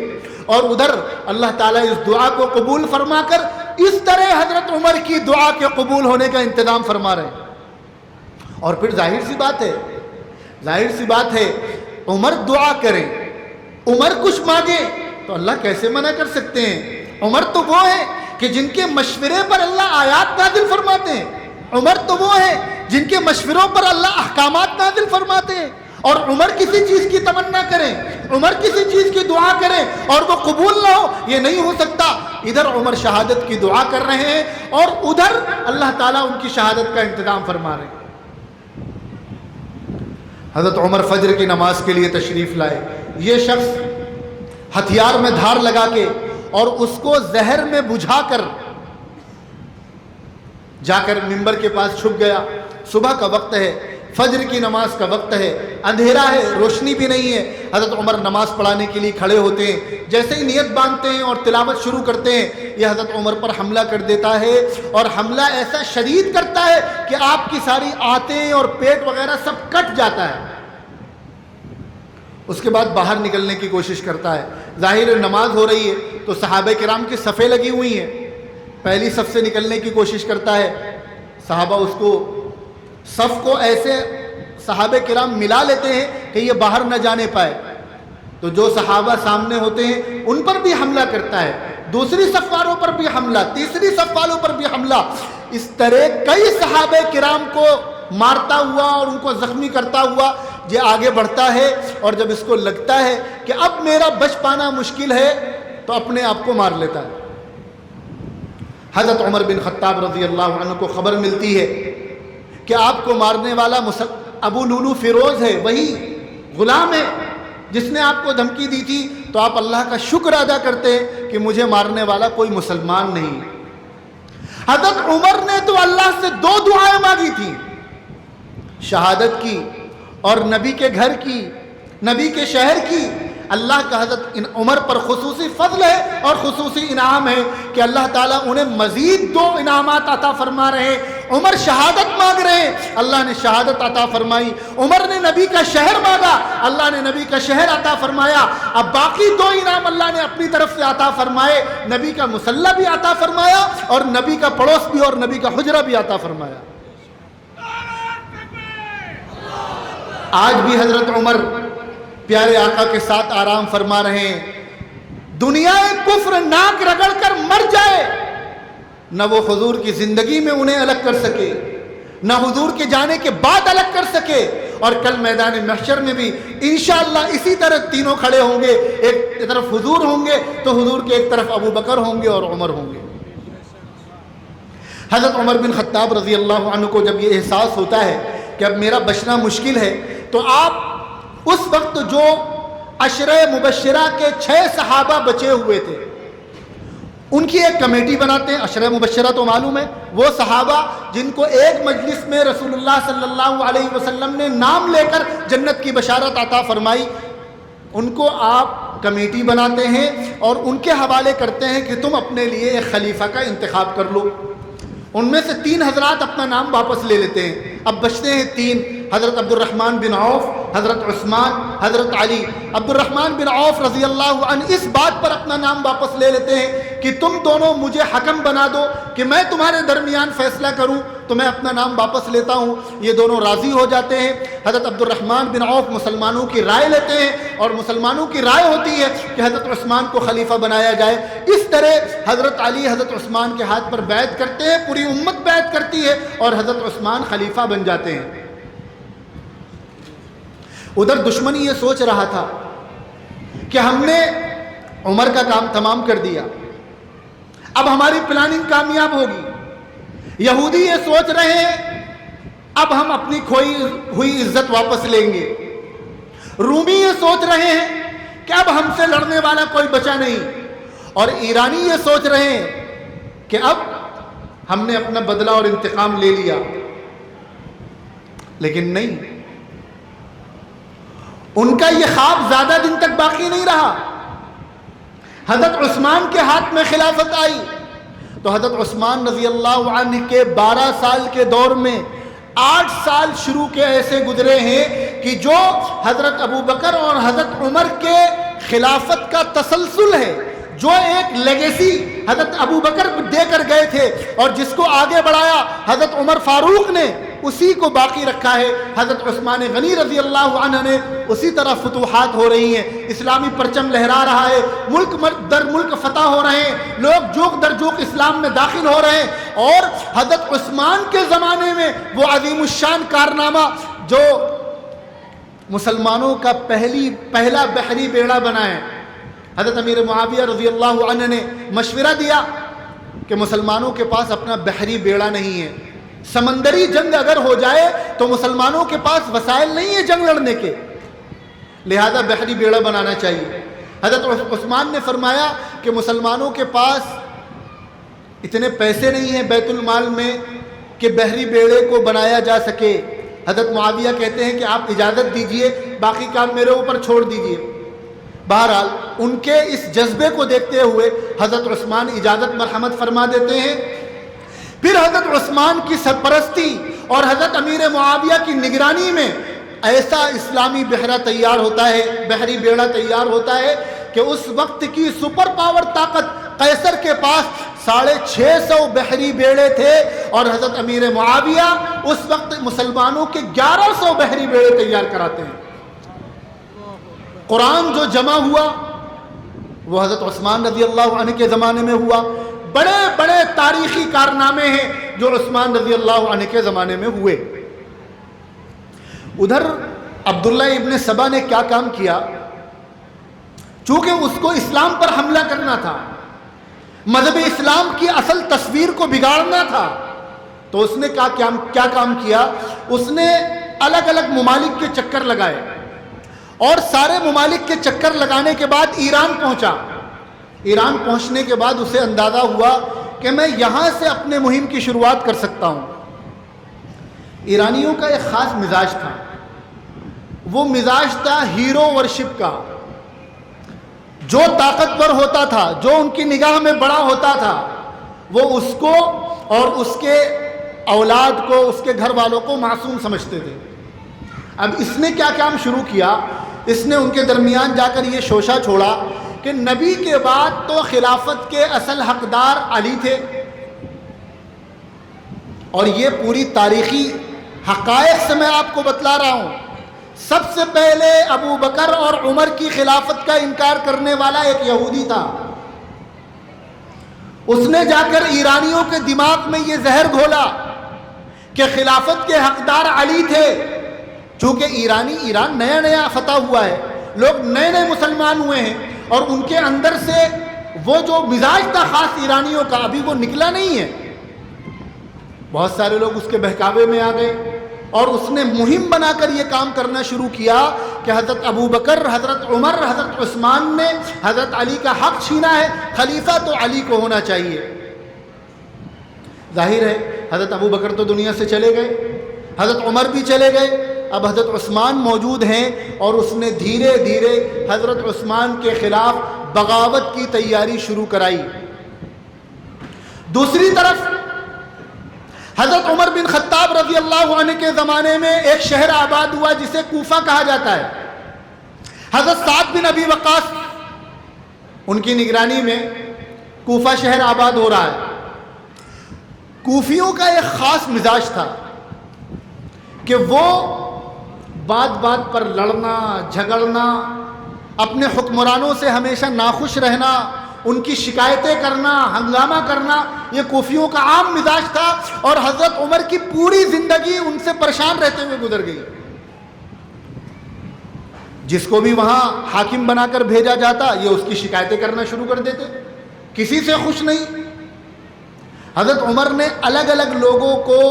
اور ادھر اللہ تعالیٰ اس دعا کو قبول فرما کر اس طرح حضرت عمر کی دعا کے قبول ہونے کا انتظام فرما رہے ہیں. اور پھر ظاہر سی بات ہے عمر دعا کریں, عمر کچھ مانگے تو اللہ کیسے منع کر سکتے ہیں؟ عمر تو وہ ہے کہ جن کے مشورے پر اللہ آیات نازل فرماتے ہیں. عمر تو وہ ہے جن کے مشوروں پر اللہ احکامات نازل فرماتے ہیں. اور عمر کسی چیز کی تمنا کریں, عمر کسی چیز کی دعا کریں اور وہ قبول نہ ہو, یہ نہیں ہو سکتا. ادھر عمر شہادت کی دعا کر رہے ہیں اور ادھر اللہ تعالیٰ ان کی شہادت کا انتظام فرما رہے ہیں. حضرت عمر فجر کی نماز کے لیے تشریف لائے. یہ شخص ہتھیار میں دھار لگا کے اور اس کو زہر میں بجھا کر جا کر ممبر کے پاس چھپ گیا. صبح کا وقت ہے, فجر کی نماز کا وقت ہے, اندھیرا ہے, روشنی بھی نہیں ہے. حضرت عمر نماز پڑھانے کے لیے کھڑے ہوتے ہیں. جیسے ہی نیت باندھتے ہیں اور تلاوت شروع کرتے ہیں, یہ حضرت عمر پر حملہ کر دیتا ہے, اور حملہ ایسا شدید کرتا ہے کہ آپ کی ساری آنتیں اور پیٹ وغیرہ سب کٹ جاتا ہے. اس کے بعد باہر نکلنے کی کوشش کرتا ہے. ظاہر نماز ہو رہی ہے تو صحابہ کرام کی صفیں لگی ہوئی ہیں. پہلی صف سے نکلنے کی کوشش کرتا ہے. صحابہ اس کو صف کو ایسے صحابہ کرام ملا لیتے ہیں کہ یہ باہر نہ جانے پائے. تو جو صحابہ سامنے ہوتے ہیں ان پر بھی حملہ کرتا ہے, دوسری صف والوں پر بھی حملہ, تیسری صف والوں پر بھی حملہ. اس طرح کئی صحابہ کرام کو مارتا ہوا اور ان کو زخمی کرتا ہوا یہ آگے بڑھتا ہے. اور جب اس کو لگتا ہے کہ اب میرا بچ پانا مشکل ہے تو اپنے آپ کو مار لیتا ہے. حضرت عمر بن خطاب رضی اللہ عنہ کو خبر ملتی ہے کہ آپ کو مارنے والا ابو لولو فیروز ہے, وہی غلام ہے جس نے آپ کو دھمکی دی تھی. تو آپ اللہ کا شکر ادا کرتے ہیں کہ مجھے مارنے والا کوئی مسلمان نہیں. حضرت عمر نے تو اللہ سے دو دعائیں مانگی تھیں, شہادت کی اور نبی کے گھر کی, نبی کے شہر کی. اللہ کا حضرت عمر پر خصوصی فضل ہے اور خصوصی انعام ہے کہ اللہ تعالیٰ انہیں مزید دو انعامات عطا فرما رہے ہیں. عمر شہادت مانگ رہے ہیں, اللہ نے شہادت عطا فرمائی. عمر نے نبی کا شہر مانگا, اللہ نے نبی کا شہر عطا فرمایا. اب باقی دو انعام اللہ نے اپنی طرف سے عطا فرمائے, نبی کا مصلی بھی عطا فرمایا اور نبی کا پڑوس بھی اور نبی کا حجرہ بھی عطا فرمایا. آج بھی حضرت عمر پیارے آقا کے ساتھ آرام فرما رہے ہیں. دنیا کفر ناک رگڑ کر مر جائے, نہ وہ حضور کی زندگی میں انہیں الگ کر سکے, نہ حضور کے جانے کے بعد الگ کر سکے. اور کل میدان محشر میں بھی انشاءاللہ اسی طرح تینوں کھڑے ہوں گے. ایک طرف حضور ہوں گے تو حضور کے ایک طرف ابو بکر ہوں گے اور عمر ہوں گے. حضرت عمر بن خطاب رضی اللہ عنہ کو جب یہ احساس ہوتا ہے کہ اب میرا بچنا مشکل ہے, تو آپ اس وقت جو عشرہ مبشرہ کے 6 صحابہ بچے ہوئے تھے ان کی ایک کمیٹی بناتے ہیں. عشرہ مبشرہ تو معلوم ہے، وہ صحابہ جن کو ایک مجلس میں رسول اللہ صلی اللہ علیہ وسلم نے نام لے کر جنت کی بشارت عطا فرمائی، ان کو آپ کمیٹی بناتے ہیں اور ان کے حوالے کرتے ہیں کہ تم اپنے لیے ایک خلیفہ کا انتخاب کر لو. ان میں سے 3 حضرات اپنا نام واپس لے لیتے ہیں. اب بچتے ہیں 3، حضرت عبد الرحمن بن عوف، حضرت عثمان، حضرت علی. عبد الرحمن بن عوف رضی اللہ عنہ اس بات پر اپنا نام واپس لے لیتے ہیں کہ تم دونوں مجھے حکم بنا دو کہ میں تمہارے درمیان فیصلہ کروں، تو میں اپنا نام واپس لیتا ہوں. یہ دونوں راضی ہو جاتے ہیں. حضرت عبد الرحمن بن عوف مسلمانوں کی رائے لیتے ہیں اور مسلمانوں کی رائے ہوتی ہے کہ حضرت عثمان کو خلیفہ بنایا جائے. اس طرح حضرت علی حضرت عثمان کے ہاتھ پر بیعت کرتے ہیں، پوری امت بیعت کرتی ہے اور حضرت عثمان خلیفہ بن جاتے ہیں. ادھر دشمن یہ سوچ رہا تھا کہ ہم نے عمر کا کام تمام کر دیا، اب ہماری پلاننگ کامیاب ہوگی. یہودی یہ سوچ رہے ہیں اب ہم اپنی کھوئی ہوئی عزت واپس لیں گے. رومی یہ سوچ رہے ہیں کہ اب ہم سے لڑنے والا کوئی بچا نہیں. اور ایرانی یہ سوچ رہے ہیں کہ اب ہم نے اپنا بدلہ اور انتقام لے لیا. لیکن نہیں، ان کا یہ خواب زیادہ دن تک باقی نہیں رہا. حضرت عثمان کے ہاتھ میں خلافت آئی تو حضرت عثمان رضی اللہ عنہ کے 12 سال کے دور میں 8 سال شروع کے ایسے گزرے ہیں کہ جو حضرت ابو بکر اور حضرت عمر کے خلافت کا تسلسل ہے، جو ایک لیگیسی حضرت ابو بکر دے کر گئے تھے اور جس کو آگے بڑھایا حضرت عمر فاروق نے، اسی کو باقی رکھا ہے. حضرت عثمان غنی رضی اللہ عنہ نے. اسی طرح فتوحات ہو رہی ہیں، اسلامی پرچم لہرا رہا ہے، ملک در ملک فتح ہو رہے ہیں، لوگ جوک در جوک اسلام میں داخل ہو رہے ہیں. اور حضرت عثمان کے زمانے میں وہ عظیم الشان کارنامہ جو مسلمانوں کا پہلا بحری بیڑا بنا ہے، حضرت امیر معاویہ رضی اللہ عنہ نے مشورہ دیا کہ مسلمانوں کے پاس اپنا بحری بیڑا نہیں ہے، سمندری جنگ اگر ہو جائے تو مسلمانوں کے پاس وسائل نہیں ہے جنگ لڑنے کے، لہذا بحری بیڑا بنانا چاہیے. حضرت عثمان نے فرمایا کہ مسلمانوں کے پاس اتنے پیسے نہیں ہیں بیت المال میں کہ بحری بیڑے کو بنایا جا سکے. حضرت معاویہ کہتے ہیں کہ آپ اجازت دیجئے، باقی کام میرے اوپر چھوڑ دیجئے. بہرحال ان کے اس جذبے کو دیکھتے ہوئے حضرت عثمان اجازت مرحمت فرما دیتے ہیں. پھر حضرت عثمان کی سرپرستی اور حضرت امیر معاویہ کی نگرانی میں ایسا اسلامی بحرہ تیار ہوتا ہے، بحری بیڑا تیار ہوتا ہے کہ اس وقت کی سپر پاور طاقت قیصر کے پاس 650 بحری بیڑے تھے اور حضرت امیر معاویہ اس وقت مسلمانوں کے 1100 بحری بیڑے تیار کراتے ہیں. قرآن جو جمع ہوا وہ حضرت عثمان رضی اللہ عنہ کے زمانے میں ہوا. بڑے بڑے تاریخی کارنامے ہیں جو عثمان رضی اللہ عنہ کے زمانے میں ہوئے. ادھر عبداللہ ابن سبا نے کیا کام کیا؟ چونکہ اس کو اسلام پر حملہ کرنا تھا، مذہب اسلام کی اصل تصویر کو بگاڑنا تھا، تو اس نے کیا کام کیا؟ اس نے الگ الگ ممالک کے چکر لگائے اور سارے ممالک کے چکر لگانے کے بعد ایران پہنچا. ایران پہنچنے کے بعد اسے اندازہ ہوا کہ میں یہاں سے اپنے مہم کی شروعات کر سکتا ہوں. ایرانیوں کا ایک خاص مزاج تھا، وہ مزاج تھا ہیرو ورشپ کا. جو طاقتور ہوتا تھا، جو ان کی نگاہ میں بڑا ہوتا تھا، وہ اس کو اور اس کے اولاد کو، اس کے گھر والوں کو معصوم سمجھتے تھے. اب اس نے کیا کام شروع کیا؟ اس نے ان کے درمیان جا کر یہ شوشہ چھوڑا کہ نبی کے بعد تو خلافت کے اصل حقدار علی تھے، اور یہ پوری تاریخی حقائق سے میں آپ کو بتلا رہا ہوں. سب سے پہلے ابو بکر اور عمر کی خلافت کا انکار کرنے والا ایک یہودی تھا. اس نے جا کر ایرانیوں کے دماغ میں یہ زہر گھولا کہ خلافت کے حقدار علی تھے. چونکہ ایران نیا نیا فتح ہوا ہے، لوگ نئے نئے مسلمان ہوئے ہیں، اور ان کے اندر سے وہ جو مزاج تھا خاص ایرانیوں کا ابھی وہ نکلا نہیں ہے. بہت سارے لوگ اس کے بہکاوے میں آ گئے اور اس نے مہم بنا کر یہ کام کرنا شروع کیا کہ حضرت ابو بکر، حضرت عمر، حضرت عثمان نے حضرت علی کا حق چھینا ہے، خلیفہ تو علی کو ہونا چاہیے۔ ظاہر ہے حضرت ابو بکر تو دنیا سے چلے گئے، حضرت عمر بھی چلے گئے، اب حضرت عثمان موجود ہیں، اور اس نے دھیرے دھیرے حضرت عثمان کے خلاف بغاوت کی تیاری شروع کرائی۔ دوسری طرف حضرت عمر بن خطاب رضی اللہ عنہ کے زمانے میں ایک شہر آباد ہوا جسے کوفہ کہا جاتا ہے۔ حضرت سعد بن ابی وقاص ان کی نگرانی میں کوفہ شہر آباد ہو رہا ہے۔ کوفیوں کا ایک خاص مزاج تھا کہ وہ بات بات پر لڑنا، جھگڑنا، اپنے حکمرانوں سے ہمیشہ ناخوش رہنا، ان کی شکایتیں کرنا، ہنگامہ کرنا، یہ کوفیوں کا عام مزاج تھا، اور حضرت عمر کی پوری زندگی ان سے پریشان رہتے ہوئے گزر گئی۔ جس کو بھی وہاں حاکم بنا کر بھیجا جاتا یہ اس کی شکایتیں کرنا شروع کر دیتے، کسی سے خوش نہیں۔ حضرت عمر نے الگ الگ لوگوں کو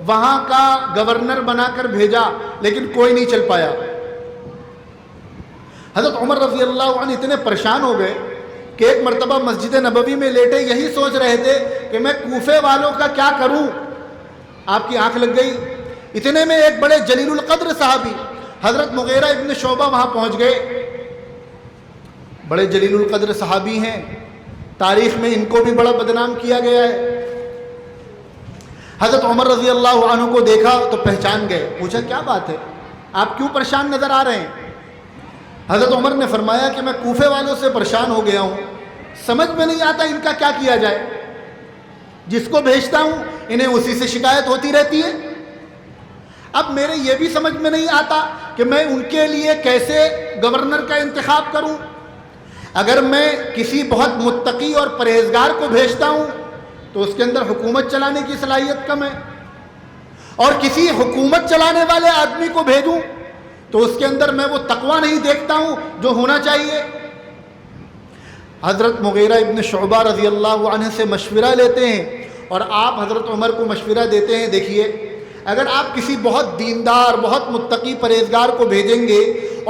وہاں کا گورنر بنا کر بھیجا، لیکن کوئی نہیں چل پایا۔ حضرت عمر رضی اللہ عنہ اتنے پریشان ہو گئے کہ ایک مرتبہ مسجد نبوی میں لیٹے یہی سوچ رہے تھے کہ میں کوفے والوں کا کیا کروں۔ آپ کی آنکھ لگ گئی۔ اتنے میں ایک بڑے جلیل القدر صحابی حضرت مغیرہ ابن شعبہ وہاں پہنچ گئے۔ بڑے جلیل القدر صحابی ہیں، تاریخ میں ان کو بھی بڑا بدنام کیا گیا ہے۔ حضرت عمر رضی اللہ عنہ کو دیکھا تو پہچان گئے، پوچھا کیا بات ہے، آپ کیوں پریشان نظر آ رہے ہیں؟ حضرت عمر نے فرمایا کہ میں کوفے والوں سے پریشان ہو گیا ہوں، سمجھ میں نہیں آتا ان کا کیا کیا جائے، جس کو بھیجتا ہوں انہیں اسی سے شکایت ہوتی رہتی ہے۔ اب میرے یہ بھی سمجھ میں نہیں آتا کہ میں ان کے لیے کیسے گورنر کا انتخاب کروں۔ اگر میں کسی بہت متقی اور پرہیزگار کو بھیجتا ہوں تو اس کے اندر حکومت چلانے کی صلاحیت کم ہے، اور کسی حکومت چلانے والے آدمی کو بھیجوں تو اس کے اندر میں وہ تقوی نہیں دیکھتا ہوں جو ہونا چاہیے۔ حضرت مغیرہ ابن شعبہ رضی اللہ عنہ سے مشورہ لیتے ہیں، اور آپ حضرت عمر کو مشورہ دیتے ہیں، دیکھیے اگر آپ کسی بہت دیندار، بہت متقی پرہیزگار کو بھیجیں گے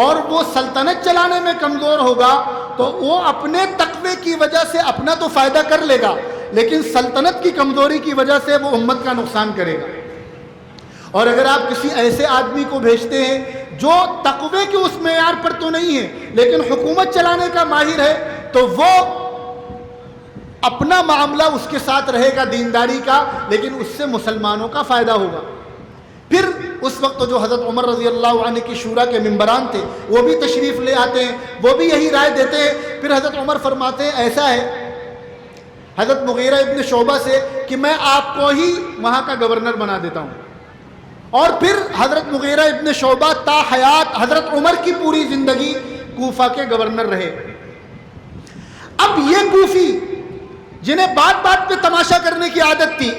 اور وہ سلطنت چلانے میں کمزور ہوگا تو وہ اپنے تقوی کی وجہ سے اپنا تو فائدہ کر لے گا، لیکن سلطنت کی کمزوری کی وجہ سے وہ امت کا نقصان کرے گا۔ اور اگر آپ کسی ایسے آدمی کو بھیجتے ہیں جو تقوی کے اس معیار پر تو نہیں ہے لیکن حکومت چلانے کا ماہر ہے، تو وہ اپنا معاملہ اس کے ساتھ رہے گا دینداری کا، لیکن اس سے مسلمانوں کا فائدہ ہوگا۔ پھر اس وقت جو حضرت عمر رضی اللہ عنہ کی شورا کے ممبران تھے وہ بھی تشریف لے آتے ہیں، وہ بھی یہی رائے دیتے ہیں۔ پھر حضرت عمر فرماتے ہیں ایسا ہے حضرت مغیرہ ابن شعبہ سے کہ میں آپ کو ہی وہاں کا گورنر بنا دیتا ہوں، اور پھر حضرت مغیرہ ابن شعبہ تا حیات حضرت عمر کی پوری زندگی کوفہ کے گورنر رہے۔ اب یہ کوفی جنہیں بات بات پہ تماشا کرنے کی عادت تھی،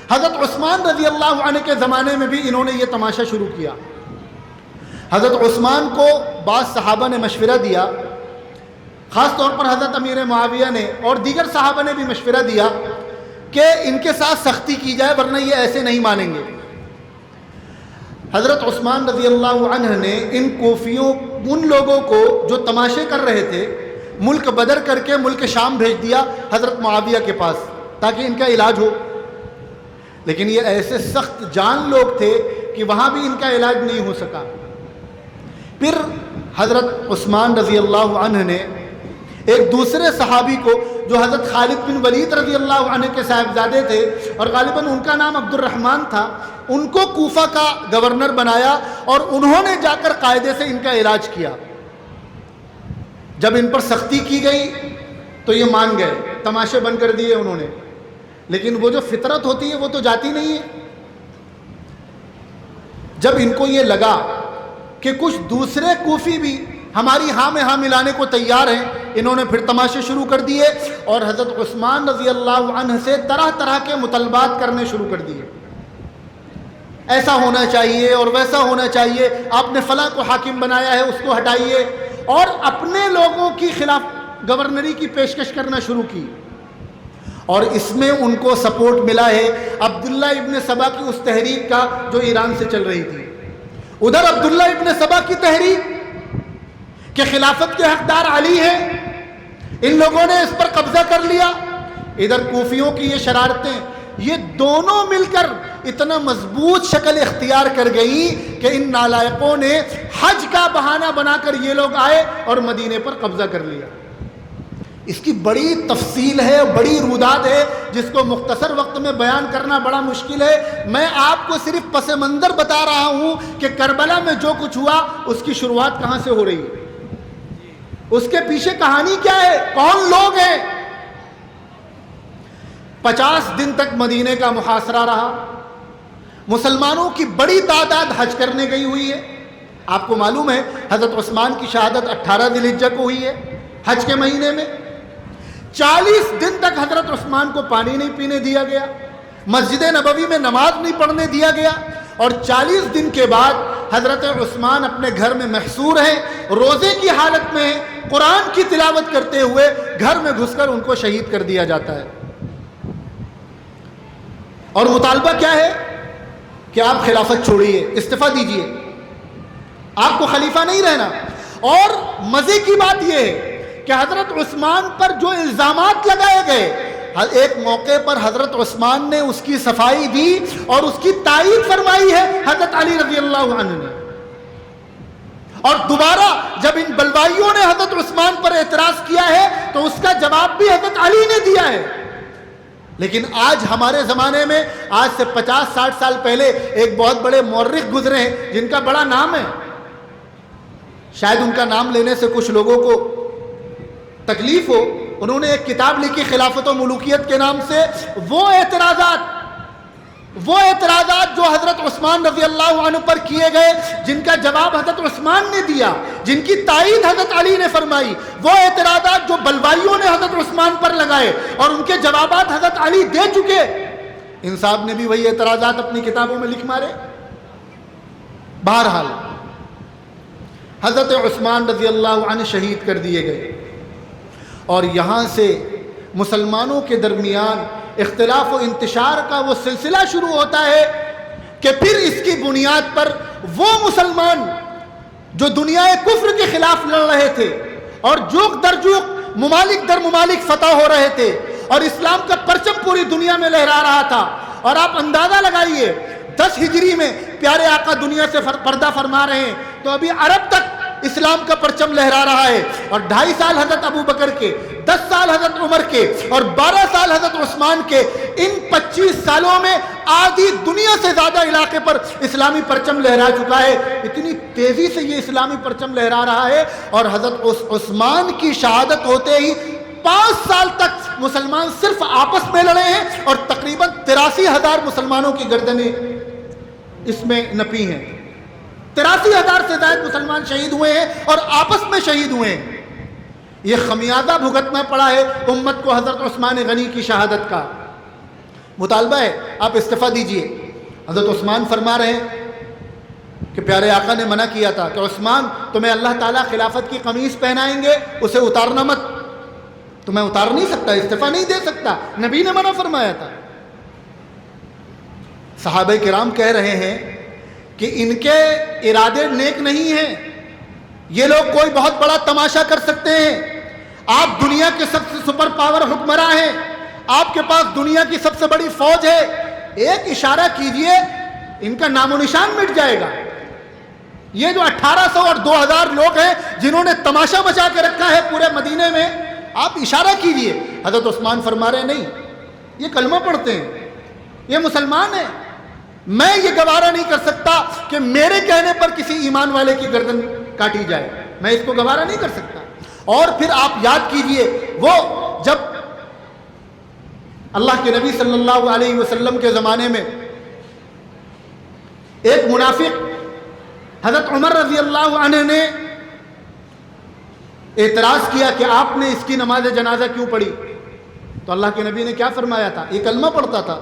حضرت عثمان رضی اللہ عنہ کے زمانے میں بھی انہوں نے یہ تماشا شروع کیا۔ حضرت عثمان کو بعض صحابہ نے مشورہ دیا، خاص طور پر حضرت امیر معاویہ نے اور دیگر صحابہ نے بھی مشورہ دیا کہ ان کے ساتھ سختی کی جائے ورنہ یہ ایسے نہیں مانیں گے۔ حضرت عثمان رضی اللہ عنہ نے ان کوفیوں، ان لوگوں کو جو تماشے کر رہے تھے، ملک بدر کر کے ملک شام بھیج دیا حضرت معاویہ کے پاس تاکہ ان کا علاج ہو، لیکن یہ ایسے سخت جان لوگ تھے کہ وہاں بھی ان کا علاج نہیں ہو سکا۔ پھر حضرت عثمان رضی اللہ عنہ نے ایک دوسرے صحابی کو جو حضرت خالد بن ولید رضی اللہ عنہ کے صاحبزادے تھے اور غالباً ان کا نام عبد الرحمن تھا، ان کو کوفہ کا گورنر بنایا، اور انہوں نے جا کر قاعدے سے ان کا علاج کیا۔ جب ان پر سختی کی گئی تو یہ مان گئے، تماشے بند کر دیے انہوں نے، لیکن وہ جو فطرت ہوتی ہے وہ تو جاتی نہیں ہے۔ جب ان کو یہ لگا کہ کچھ دوسرے کوفی بھی ہماری ہاں میں ہاں ملانے کو تیار ہیں، انہوں نے پھر تماشے شروع کر دیے اور حضرت عثمان رضی اللہ عنہ سے طرح طرح کے مطالبات کرنے شروع کر دیے، ایسا ہونا چاہیے اور ویسا ہونا چاہیے، آپ نے فلاں کو حاکم بنایا ہے اس کو ہٹائیے، اور اپنے لوگوں کی خلاف گورنری کی پیشکش کرنا شروع کی۔ اور اس میں ان کو سپورٹ ملا ہے عبداللہ ابن سبا کی اس تحریک کا جو ایران سے چل رہی تھی. ادھر عبداللہ ابن سبا کی تحریک کہ خلافت کے حقدار علی ہیں، ان لوگوں نے اس پر قبضہ کر لیا. ادھر کوفیوں کی یہ شرارتیں، یہ دونوں مل کر اتنا مضبوط شکل اختیار کر گئی کہ ان نالائقوں نے حج کا بہانہ بنا کر یہ لوگ آئے اور مدینے پر قبضہ کر لیا. اس کی بڑی تفصیل ہے، بڑی رودات ہے، جس کو مختصر وقت میں بیان کرنا بڑا مشکل ہے. میں آپ کو صرف پس منظر بتا رہا ہوں کہ کربلا میں جو کچھ ہوا اس کی شروعات کہاں سے ہو رہی ہے، اس کے پیچھے کہانی کیا ہے، کون لوگ ہیں. 50 دن تک مدینے کا محاصرہ رہا. مسلمانوں کی بڑی تعداد حج کرنے گئی ہوئی ہے. آپ کو معلوم ہے حضرت عثمان کی شہادت 18 ذی الحجہ کو ہوئی ہے، حج کے مہینے میں. 40 دن تک حضرت عثمان کو پانی نہیں پینے دیا گیا، مسجد نبوی میں نماز نہیں پڑھنے دیا گیا. اور 40 دن کے بعد حضرت عثمان اپنے گھر میں محصور ہیں، روزے کی حالت میں قرآن کی تلاوت کرتے ہوئے گھر میں گھس کر ان کو شہید کر دیا جاتا ہے. اور مطالبہ کیا ہے کہ آپ خلافت چھوڑیے، استعفیٰ دیجیے، آپ کو خلیفہ نہیں رہنا. اور مزے کی بات یہ ہے کہ حضرت عثمان پر جو الزامات لگائے گئے، ایک موقع پر حضرت عثمان نے اس کی صفائی دی اور اس کی تائید فرمائی ہے حضرت علی رضی اللہ عنہ نے. اور دوبارہ جب ان بلوائیوں نے حضرت عثمان پر اعتراض کیا ہے تو اس کا جواب بھی حضرت علی نے دیا ہے. لیکن آج ہمارے زمانے میں، آج سے 50-60 سال پہلے ایک بہت بڑے مورخ گزرے ہیں جن کا بڑا نام ہے، شاید ان کا نام لینے سے کچھ لوگوں کو تکلیف ہو. انہوں نے ایک کتاب لکھی خلافت و ملوکیت کے نام سے. وہ اعتراضات جو حضرت عثمان رضی اللہ عنہ پر کیے گئے، جن کا جواب حضرت عثمان نے دیا، جن کی تائید حضرت علی نے فرمائی، وہ اعتراضات جو بلوائیوں نے حضرت عثمان پر لگائے اور ان کے جوابات حضرت علی دے چکے، ان صاحب نے بھی وہی اعتراضات اپنی کتابوں میں لکھ مارے. بہرحال حضرت عثمان رضی اللہ عنہ شہید کر دیے گئے. اور یہاں سے مسلمانوں کے درمیان اختلاف و انتشار کا وہ سلسلہ شروع ہوتا ہے کہ پھر اس کی بنیاد پر وہ مسلمان جو دنیا کفر کے خلاف لڑ رہے تھے اور جوک در جوک ممالک در ممالک فتح ہو رہے تھے اور اسلام کا پرچم پوری دنیا میں لہرا رہا تھا. اور آپ اندازہ لگائیے 10 ہجری میں پیارے آقا دنیا سے پردہ فرما رہے ہیں تو ابھی عرب تک اسلام کا پرچم لہرا رہا ہے. اور 2.5 سال حضرت ابو بکر کے، 10 سال حضرت عمر کے اور 12 سال حضرت عثمان کے، ان 25 سالوں میں آدھی دنیا سے زیادہ علاقے پر اسلامی پرچم لہرا چکا ہے. اتنی تیزی سے یہ اسلامی پرچم لہرا رہا ہے. اور حضرت عثمان کی شہادت ہوتے ہی 5 سال تک مسلمان صرف آپس میں لڑے ہیں اور تقریباً 83,000 مسلمانوں کی گردنیں اس میں نپی ہیں. 83,000 سے زائد مسلمان شہید ہوئے ہیں اور آپس میں شہید ہوئے ہیں. یہ خمیازہ بھگتنا پڑا ہے امت کو حضرت عثمان غنی کی شہادت کا. مطالبہ ہے آپ استعفیٰ دیجئے. حضرت عثمان فرما رہے ہیں کہ پیارے آقا نے منع کیا تھا کہ عثمان تمہیں اللہ تعالیٰ خلافت کی قمیص پہنائیں گے، اسے اتارنا مت. تو میں اتار نہیں سکتا، استعفیٰ نہیں دے سکتا، نبی نے منع فرمایا تھا. صحابہ کرام کہہ رہے ہیں کہ ان کے ارادے نیک نہیں ہیں، یہ لوگ کوئی بہت بڑا تماشا کر سکتے ہیں. آپ دنیا کے سب سے سپر پاور حکمراں ہیں، آپ کے پاس دنیا کی سب سے بڑی فوج ہے، ایک اشارہ کیجئے ان کا نام و نشان مٹ جائے گا. یہ جو 1800 اور 2000 لوگ ہیں جنہوں نے تماشا مچا کے رکھا ہے پورے مدینے میں، آپ اشارہ کیجئے. حضرت عثمان فرما رہے نہیں، یہ کلمہ پڑھتے ہیں، یہ مسلمان ہیں، میں یہ گوارا نہیں کر سکتا کہ میرے کہنے پر کسی ایمان والے کی گردن کاٹی جائے، میں اس کو گوارا نہیں کر سکتا. اور پھر آپ یاد کیجئے وہ جب اللہ کے نبی صلی اللہ علیہ وسلم کے زمانے میں ایک منافق حضرت عمر رضی اللہ عنہ نے اعتراض کیا کہ آپ نے اس کی نماز جنازہ کیوں پڑھی، تو اللہ کے نبی نے کیا فرمایا تھا؟ یہ کلمہ پڑھتا تھا.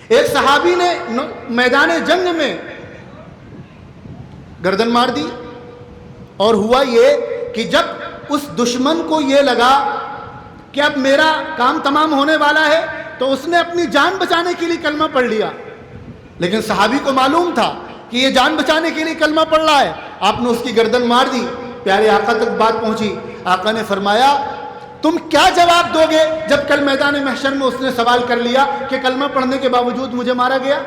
ایک صحابی نے میدان جنگ میں گردن مار دی. اور ہوا یہ کہ جب اس دشمن کو یہ لگا کہ اب میرا کام تمام ہونے والا ہے، تو اس نے اپنی جان بچانے کے لیے کلمہ پڑھ لیا. لیکن صحابی کو معلوم تھا کہ یہ جان بچانے کے لیے کلمہ پڑھ رہا ہے. آپ نے اس کی گردن مار دی. پیارے آقا تک بات پہنچی. آقا نے فرمایا تم کیا جواب دو گے جب کل میدان محشر میں اس نے سوال کر لیا کہ کلمہ پڑھنے کے باوجود مجھے مارا گیا؟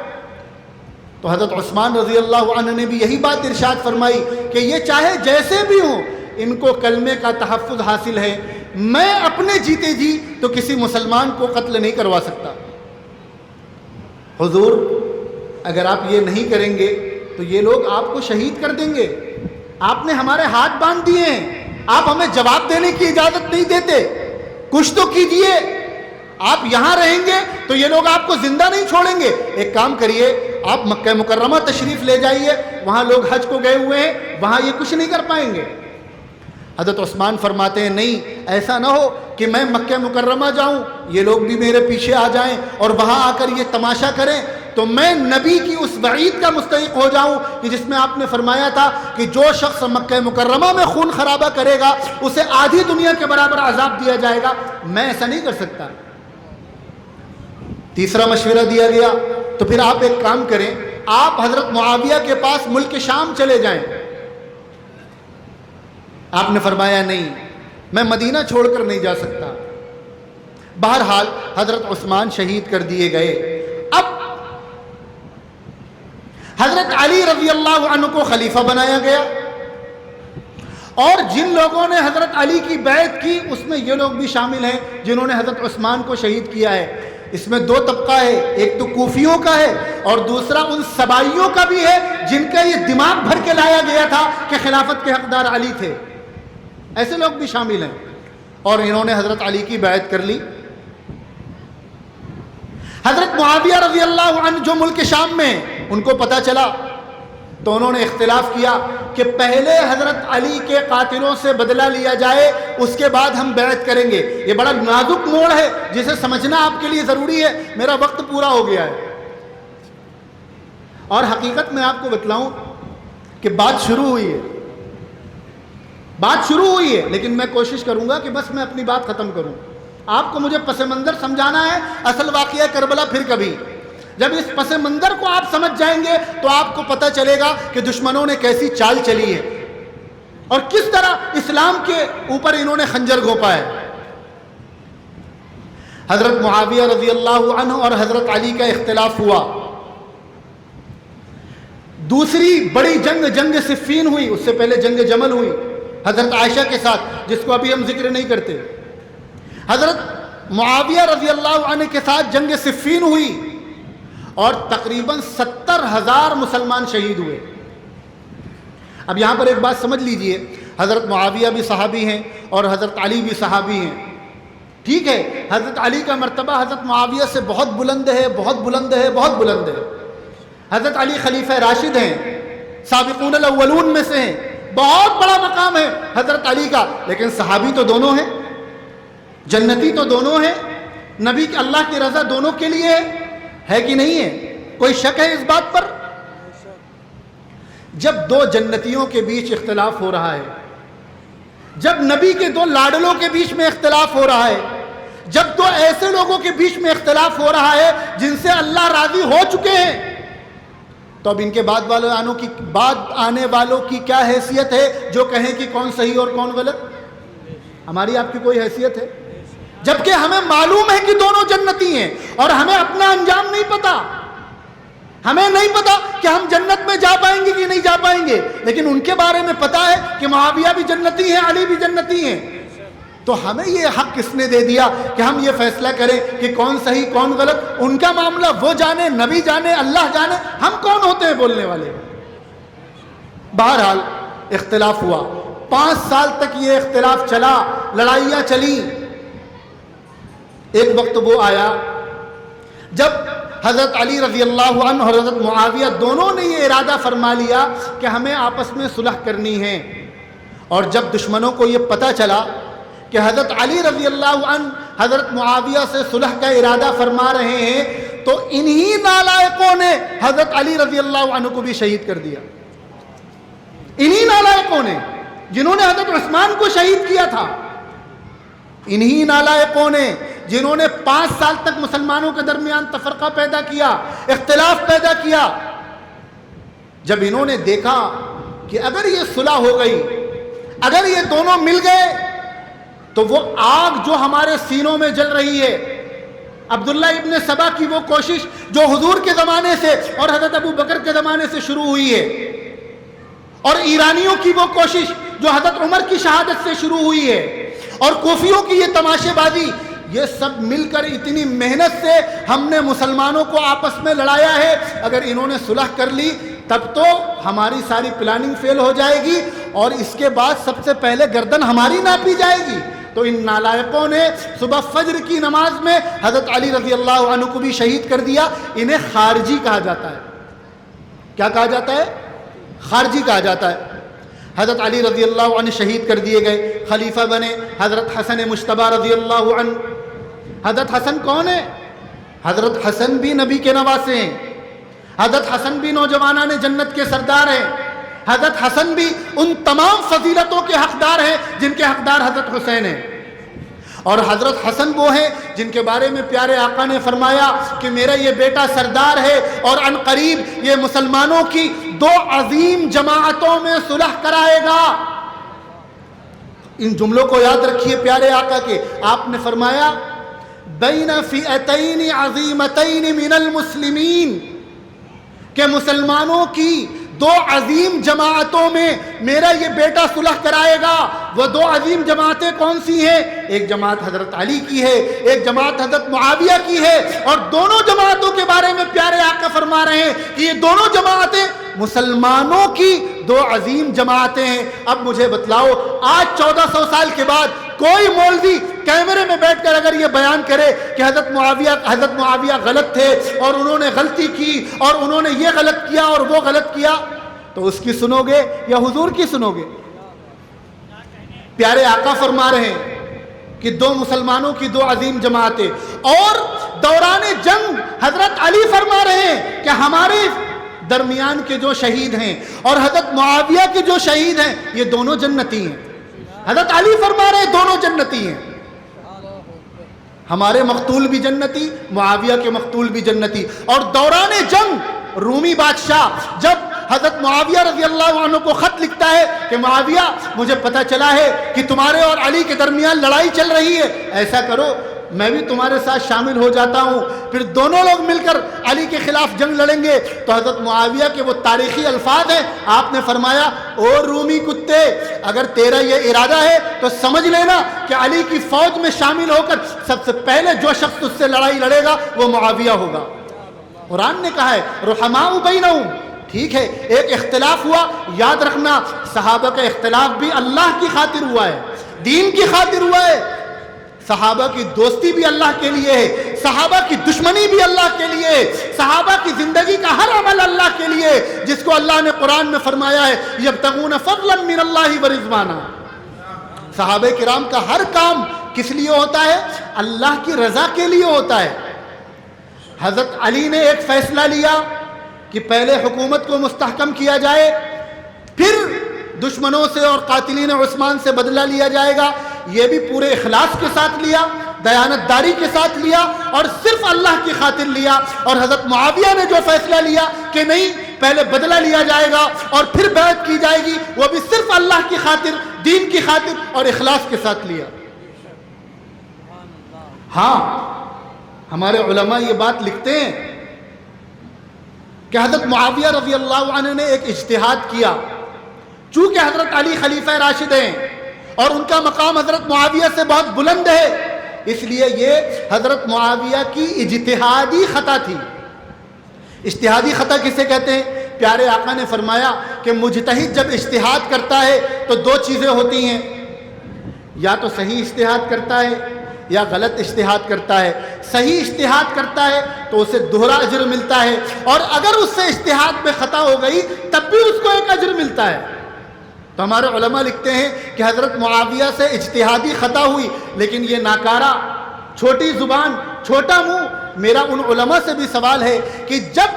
تو حضرت عثمان رضی اللہ عنہ نے بھی یہی بات ارشاد فرمائی کہ یہ چاہے جیسے بھی ہوں ان کو کلمے کا تحفظ حاصل ہے، میں اپنے جیتے جی تو کسی مسلمان کو قتل نہیں کروا سکتا. حضور اگر آپ یہ نہیں کریں گے تو یہ لوگ آپ کو شہید کر دیں گے. آپ نے ہمارے ہاتھ باندھ دیے ہیں، آپ ہمیں جواب دینے کی اجازت نہیں دیتے، کچھ تو کیجئے. آپ یہاں رہیں گے تو یہ لوگ آپ کو زندہ نہیں چھوڑیں گے. ایک کام کریے، آپ مکہ مکرمہ تشریف لے جائیے، وہاں لوگ حج کو گئے ہوئے ہیں، وہاں یہ کچھ نہیں کر پائیں گے. حضرت عثمان فرماتے ہیں نہیں، ایسا نہ ہو کہ میں مکہ مکرمہ جاؤں، یہ لوگ بھی میرے پیچھے آ جائیں اور وہاں آ کر یہ تماشا کریں، تو میں نبی کی اس وعید کا مستحق ہو جاؤں کہ جس میں آپ نے فرمایا تھا کہ جو شخص مکہ مکرمہ میں خون خرابہ کرے گا اسے آدھی دنیا کے برابر عذاب دیا جائے گا. میں ایسا نہیں کر سکتا. تیسرا مشورہ دیا گیا، تو پھر آپ ایک کام کریں، آپ حضرت معاویہ کے پاس ملک شام چلے جائیں. آپ نے فرمایا نہیں، میں مدینہ چھوڑ کر نہیں جا سکتا. بہرحال حضرت عثمان شہید کر دیے گئے. اب حضرت علی رضی اللہ عنہ کو خلیفہ بنایا گیا، اور جن لوگوں نے حضرت علی کی بیعت کی اس میں یہ لوگ بھی شامل ہیں جنہوں نے حضرت عثمان کو شہید کیا ہے. اس میں دو طبقہ ہے، ایک تو کوفیوں کا ہے اور دوسرا ان سبائیوں کا بھی ہے جن کا یہ دماغ بھر کے لایا گیا تھا کہ خلافت کے حقدار علی تھے. ایسے لوگ بھی شامل ہیں اور انہوں نے حضرت علی کی بیعت کر لی. حضرت معاویہ رضی اللہ عنہ جو ملک شام میں ان کو پتہ چلا تو انہوں نے اختلاف کیا کہ پہلے حضرت علی کے قاتلوں سے بدلہ لیا جائے، اس کے بعد ہم بیعت کریں گے. یہ بڑا نازک موڑ ہے جسے سمجھنا آپ کے لیے ضروری ہے. میرا وقت پورا ہو گیا ہے اور حقیقت میں آپ کو بتلاؤں کہ بات شروع ہوئی ہے لیکن میں کوشش کروں گا کہ بس میں اپنی بات ختم کروں. آپ کو مجھے پس منظر سمجھانا ہے، اصل واقعہ کربلا پھر کبھی. جب اس پس منظر کو آپ سمجھ جائیں گے تو آپ کو پتہ چلے گا کہ دشمنوں نے کیسی چال چلی ہے اور کس طرح اسلام کے اوپر انہوں نے خنجر گھونپا ہے. حضرت معاویہ رضی اللہ عنہ اور حضرت علی کا اختلاف ہوا. دوسری بڑی جنگ صفین ہوئی. اس سے پہلے جنگ جمل ہوئی حضرت عائشہ کے ساتھ، جس کو ابھی ہم ذکر نہیں کرتے. حضرت معاویہ رضی اللہ عنہ کے ساتھ جنگ صفین ہوئی اور تقریباً 70,000 مسلمان شہید ہوئے. اب یہاں پر ایک بات سمجھ لیجئے، حضرت معاویہ بھی صحابی ہیں اور حضرت علی بھی صحابی ہیں. ٹھیک ہے، حضرت علی کا مرتبہ حضرت معاویہ سے بہت بلند ہے، بہت بلند ہے، بہت بلند ہے. حضرت علی خلیفہ راشد ہیں، سابقون الاولون میں سے ہیں، بہت بڑا مقام ہے حضرت علی کا. لیکن صحابی تو دونوں ہیں، جنتی تو دونوں ہیں، نبی کی اللہ کی رضا دونوں کے لیے ہے کہ نہیں ہے؟ کوئی شک ہے اس بات پر؟ جب دو جنتیوں کے بیچ اختلاف ہو رہا ہے، جب نبی کے دو لاڈلوں کے بیچ میں اختلاف ہو رہا ہے، جب دو ایسے لوگوں کے بیچ میں اختلاف ہو رہا ہے جن سے اللہ راضی ہو چکے ہیں، تو اب ان کے بعد آنے والوں کی کیا حیثیت ہے جو کہیں کہ کون صحیح اور کون غلط؟ ہماری آپ کی کوئی حیثیت ہے؟ جبکہ ہمیں معلوم ہے کہ دونوں جنتی ہیں اور ہمیں اپنا انجام نہیں پتا. ہمیں نہیں پتا کہ ہم جنت میں جا پائیں گے کہ نہیں جا پائیں گے، لیکن ان کے بارے میں پتا ہے کہ معاویہ بھی جنتی ہیں، علی بھی جنتی ہیں. تو ہمیں یہ حق کس نے دے دیا کہ ہم یہ فیصلہ کریں کہ کون صحیح کون غلط؟ ان کا معاملہ وہ جانے، نبی جانے، اللہ جانے، ہم کون ہوتے ہیں بولنے والے؟ بہرحال اختلاف ہوا. 5 سال تک یہ اختلاف چلا، لڑائیاں چلی. ایک وقت وہ آیا جب حضرت علی رضی اللہ عنہ اور حضرت معاویہ دونوں نے یہ ارادہ فرما لیا کہ ہمیں آپس میں صلح کرنی ہے. اور جب دشمنوں کو یہ پتہ چلا کہ حضرت علی رضی اللہ عنہ حضرت معاویہ سے صلح کا ارادہ فرما رہے ہیں تو انہی نالائقوں نے حضرت علی رضی اللہ عنہ کو بھی شہید کر دیا. انہی نالائقوں نے جنہوں نے حضرت عثمان کو شہید کیا تھا. انہی نالائقوں نے جنہوں نے 5 سال تک مسلمانوں کے درمیان تفرقہ پیدا کیا، اختلاف پیدا کیا، جب انہوں نے دیکھا کہ اگر یہ صلح ہو گئی، اگر یہ دونوں مل گئے، تو وہ آگ جو ہمارے سینوں میں جل رہی ہے، عبداللہ ابن سبا کی وہ کوشش جو حضور کے زمانے سے اور حضرت ابو بکر کے زمانے سے شروع ہوئی ہے، اور ایرانیوں کی وہ کوشش جو حضرت عمر کی شہادت سے شروع ہوئی ہے، اور کوفیوں کی یہ تماشے بازی، یہ سب مل کر اتنی محنت سے ہم نے مسلمانوں کو آپس میں لڑایا ہے، اگر انہوں نے صلح کر لی تب تو ہماری ساری پلاننگ فیل ہو جائے گی، اور اس کے بعد سب سے پہلے گردن ہماری ناپی جائے گی۔ تو ان نالائقوں نے صبح فجر کی نماز میں حضرت علی رضی اللہ عنہ کو بھی شہید کر دیا۔ انہیں خارجی کہا جاتا ہے۔ کیا کہا جاتا ہے؟ خارجی کہا جاتا ہے۔ حضرت علی رضی اللہ عنہ شہید کر دیے گئے، خلیفہ بنے حضرت حسن مجتبی رضی اللہ عنہ۔ حضرت حسن کون ہے؟ حضرت حسن بھی نبی کے نواسے ہیں، حضرت حسن بھی نوجوانان جنت کے سردار ہیں، حضرت حسن بھی ان تمام فضیلتوں کے حقدار ہیں جن کے حقدار حضرت حسین ہیں، اور حضرت حسن وہ ہیں جن کے بارے میں پیارے آقا نے فرمایا کہ میرا یہ بیٹا سردار ہے، اور عن قریب یہ مسلمانوں کی 2 عظیم جماعتوں میں صلح کرائے گا۔ ان جملوں کو یاد رکھیے پیارے آقا کے۔ آپ نے فرمایا بین فئتین عظیمتین من المسلمین، کہ مسلمانوں کی 2 عظیم جماعتوں میں میرا یہ بیٹا صلح کرائے گا۔ وہ 2 عظیم جماعتیں کون سی ہیں؟ ایک جماعت حضرت علی کی ہے، ایک جماعت حضرت معاویہ کی ہے، اور دونوں جماعتوں کے بارے میں پیارے آقا فرما رہے ہیں کہ یہ دونوں جماعتیں مسلمانوں کی 2 عظیم جماعتیں ہیں۔ اب مجھے بتلاؤ، آج 1400 سال کے بعد کوئی مولوی کیمرے میں بیٹھ کر اگر یہ بیان کرے کہ حضرت معاویہ غلط تھے اور انہوں نے غلطی کی اور انہوں نے یہ غلط کیا اور وہ غلط کیا، تو اس کی سنو گے یا حضور کی سنو گے؟ پیارے آقا فرما رہے ہیں کہ 2 مسلمانوں کی 2 عظیم جماعتیں، اور دوران جنگ حضرت علی فرما رہے ہیں کہ ہمارے درمیان کے جو شہید ہیں اور حضرت معاویہ کے جو شہید ہیں یہ دونوں جنتی ہیں۔ حضرت علی فرما رہے ہیں دونوں جنتی ہیں، ہمارے مقتول بھی جنتی، معاویہ کے مقتول بھی جنتی۔ اور دوران جنگ رومی بادشاہ جب حضرت معاویہ رضی اللہ عنہ کو خط لکھتا ہے کہ معاویہ مجھے پتہ چلا ہے کہ تمہارے اور علی کے درمیان لڑائی چل رہی ہے، ایسا کرو میں بھی تمہارے ساتھ شامل ہو جاتا ہوں، پھر دونوں لوگ مل کر علی کے خلاف جنگ لڑیں گے۔ تو حضرت معاویہ کے وہ تاریخی الفاظ ہیں، آپ نے فرمایا او رومی کتے، اگر تیرا یہ ارادہ ہے تو سمجھ لینا کہ علی کی فوج میں شامل ہو کر سب سے پہلے جو شخص اس سے لڑائی لڑے گا وہ معاویہ ہوگا۔ قرآن نے کہا ہے رحماء بینہم، ٹھیک ہے ایک اختلاف ہوا، یاد رکھنا صحابہ کا اختلاف بھی اللہ کی خاطر ہوا ہے، دین کی خاطر ہوا ہے۔ صحابہ کی دوستی بھی اللہ کے لیے ہے، صحابہ کی دشمنی بھی اللہ کے لیے ہے، صحابہ کی زندگی کا ہر عمل اللہ کے لیے، جس کو اللہ نے قرآن میں فرمایا ہے یبتغون فضلا من اللہ ورضوانا۔ صحابہ کرام کا ہر کام کس لیے ہوتا ہے؟ اللہ کی رضا کے لیے ہوتا ہے۔ حضرت علی نے ایک فیصلہ لیا کہ پہلے حکومت کو مستحکم کیا جائے، پھر دشمنوں سے اور قاتلین عثمان سے بدلہ لیا جائے گا۔ یہ بھی پورے اخلاص کے ساتھ لیا، دیانت داری کے ساتھ لیا، اور صرف اللہ کی خاطر لیا۔ اور حضرت معاویہ نے جو فیصلہ لیا کہ نہیں پہلے بدلہ لیا جائے گا اور پھر بیعت کی جائے گی، وہ بھی صرف اللہ کی خاطر، دین کی خاطر اور اخلاص کے ساتھ لیا۔ ہاں ہمارے علماء یہ بات لکھتے ہیں کہ حضرت معاویہ رضی اللہ عنہ نے ایک اجتہاد کیا، چونکہ حضرت علی خلیفہ راشد ہیں اور ان کا مقام حضرت معاویہ سے بہت بلند ہے، اس لیے یہ حضرت معاویہ کی اجتہادی خطا تھی۔ اجتہادی خطا کسے کہتے ہیں؟ پیارے آقا نے فرمایا کہ مجتہد جب اجتہاد کرتا ہے تو 2 چیزیں ہوتی ہیں، یا تو صحیح اجتہاد کرتا ہے یا غلط اجتہاد کرتا ہے۔ صحیح اجتہاد کرتا ہے تو اسے دوہرا اجر ملتا ہے، اور اگر اس سے اجتہاد میں خطا ہو گئی تب بھی اس کو ایک اجر ملتا ہے۔ تو ہمارے علماء لکھتے ہیں کہ حضرت معاویہ سے اجتہادی خطا ہوئی، لیکن یہ ناکارہ، چھوٹی زبان، چھوٹا منہ۔ میرا ان علماء سے بھی سوال ہے کہ جب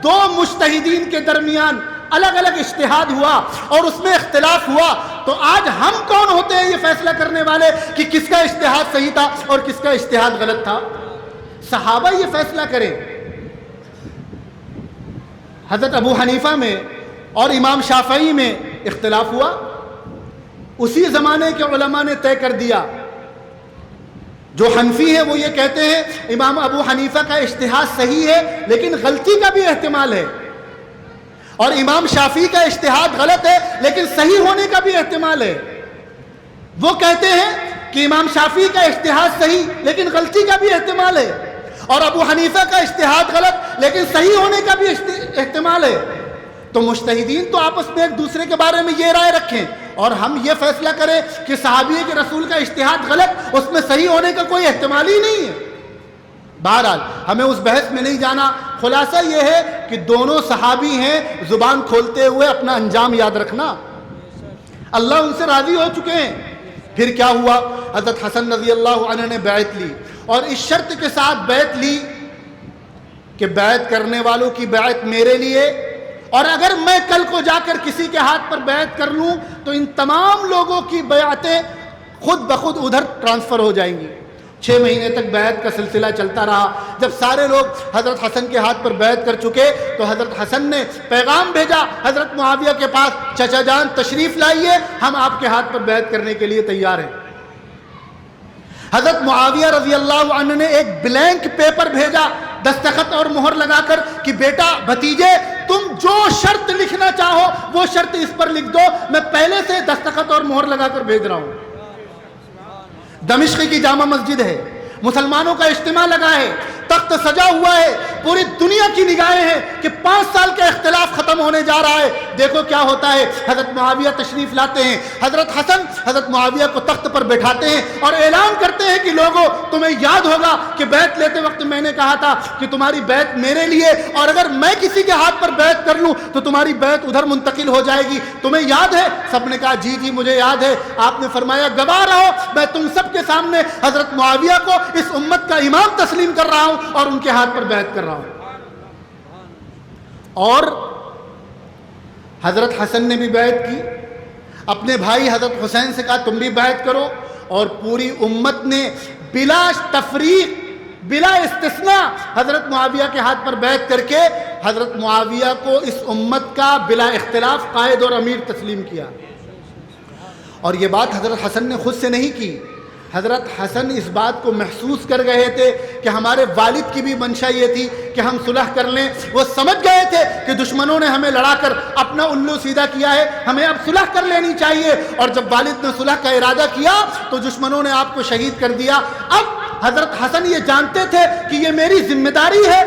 2 مجتہدین کے درمیان الگ الگ اجتہاد ہوا اور اس میں اختلاف ہوا، تو آج ہم کون ہوتے ہیں یہ فیصلہ کرنے والے کہ کس کا اجتہاد صحیح تھا اور کس کا اجتہاد غلط تھا؟ صحابہ یہ فیصلہ کریں۔ حضرت ابو حنیفہ میں اور امام شافعی میں اختلاف ہوا، اسی زمانے کے علماء نے طے کر دیا۔ جو حنفی ہیں وہ یہ کہتے ہیں امام ابو حنیفہ کا اجتہاد صحیح ہے لیکن غلطی کا بھی احتمال ہے، اور امام شافعی کا اجتہاد غلط ہے لیکن صحیح ہونے کا بھی احتمال ہے۔ وہ کہتے ہیں کہ امام شافعی کا اجتہاد صحیح لیکن غلطی کا بھی احتمال ہے، اور ابو حنیفہ کا اجتہاد غلط لیکن صحیح ہونے کا بھی احتمال ہے۔ تو مجتہدین تو آپس میں ایک دوسرے کے بارے میں یہ رائے رکھیں اور ہم یہ فیصلہ کریں کہ صحابی کے رسول کا اجتہاد غلط، اس میں صحیح ہونے کا کوئی احتمال ہی نہیں ہے۔ بہرحال ہمیں اس بحث میں نہیں جانا، خلاصہ یہ ہے کہ دونوں صحابی ہیں، زبان کھولتے ہوئے اپنا انجام یاد رکھنا، اللہ ان سے راضی ہو چکے ہیں۔ پھر کیا ہوا؟ حضرت حسن رضی اللہ عنہ نے بیعت لی، اور اس شرط کے ساتھ بیعت لی کہ بیعت کرنے والوں کی بیعت میرے لیے، اور اگر میں کل کو جا کر کسی کے ہاتھ پر بیعت کر لوں تو ان تمام لوگوں کی بیعتیں خود بخود ادھر ٹرانسفر ہو جائیں گی۔ 6 مہینے تک بیعت کا سلسلہ چلتا رہا۔ جب سارے لوگ حضرت حسن کے ہاتھ پر بیعت کر چکے تو حضرت حسن نے پیغام بھیجا حضرت معاویہ کے پاس، چچا جان تشریف لائیے، ہم آپ کے ہاتھ پر بیعت کرنے کے لیے تیار ہیں۔ حضرت معاویہ رضی اللہ عنہ نے ایک بلینک پیپر بھیجا دستخط اور مہر لگا کر کہ بیٹا بھتیجے تم جو شرط لکھنا چاہو وہ شرط اس پر لکھ دو، میں پہلے سے دستخط اور مہر لگا کر بھیج رہا ہوں۔ دمشق کی جامع مسجد ہے، مسلمانوں کا اجتماع لگا ہے، تخت سجا ہوا ہے، پوری دنیا کی نگاہیں ہیں کہ 5 سال کا اختلاف ختم ہونے جا رہا ہے۔ دیکھو کیا ہوتا ہے، حضرت معاویہ تشریف لاتے ہیں، حضرت حسن حضرت معاویہ کو تخت پر بٹھاتے ہیں اور اعلان کرتے ہیں کہ لوگوں تمہیں یاد ہوگا کہ بیعت لیتے وقت میں نے کہا تھا کہ تمہاری بیعت میرے لیے، اور اگر میں کسی کے ہاتھ پر بیعت کر لوں تو تمہاری بیعت ادھر منتقل ہو جائے گی، تمہیں یاد ہے؟ سب نے کہا جی جی مجھے یاد ہے۔ آپ نے فرمایا گواہ رہو میں تم سب کے سامنے حضرت معاویہ کو اس امت کا امام تسلیم کر رہا ہوں اور ان کے ہاتھ پر بیعت کر رہا ہوں۔ اور حضرت حسن نے بھی بیعت کی، اپنے بھائی حضرت حسین سے کہا تم بھی بیعت کرو، اور پوری امت نے بلا تفریق بلا استثناء حضرت معاویہ کے ہاتھ پر بیعت کر کے حضرت معاویہ کو اس امت کا بلا اختلاف قائد اور امیر تسلیم کیا۔ اور یہ بات حضرت حسن نے خود سے نہیں کی، حضرت حسن اس بات کو محسوس کر گئے تھے کہ ہمارے والد کی بھی منشا یہ تھی کہ ہم صلح کر لیں۔ وہ سمجھ گئے تھے کہ دشمنوں نے ہمیں لڑا کر اپنا الو سیدھا کیا ہے، ہمیں اب صلح کر لینی چاہیے، اور جب والد نے صلح کا ارادہ کیا تو دشمنوں نے آپ کو شہید کر دیا۔ اب حضرت حسن یہ جانتے تھے کہ یہ میری ذمہ داری ہے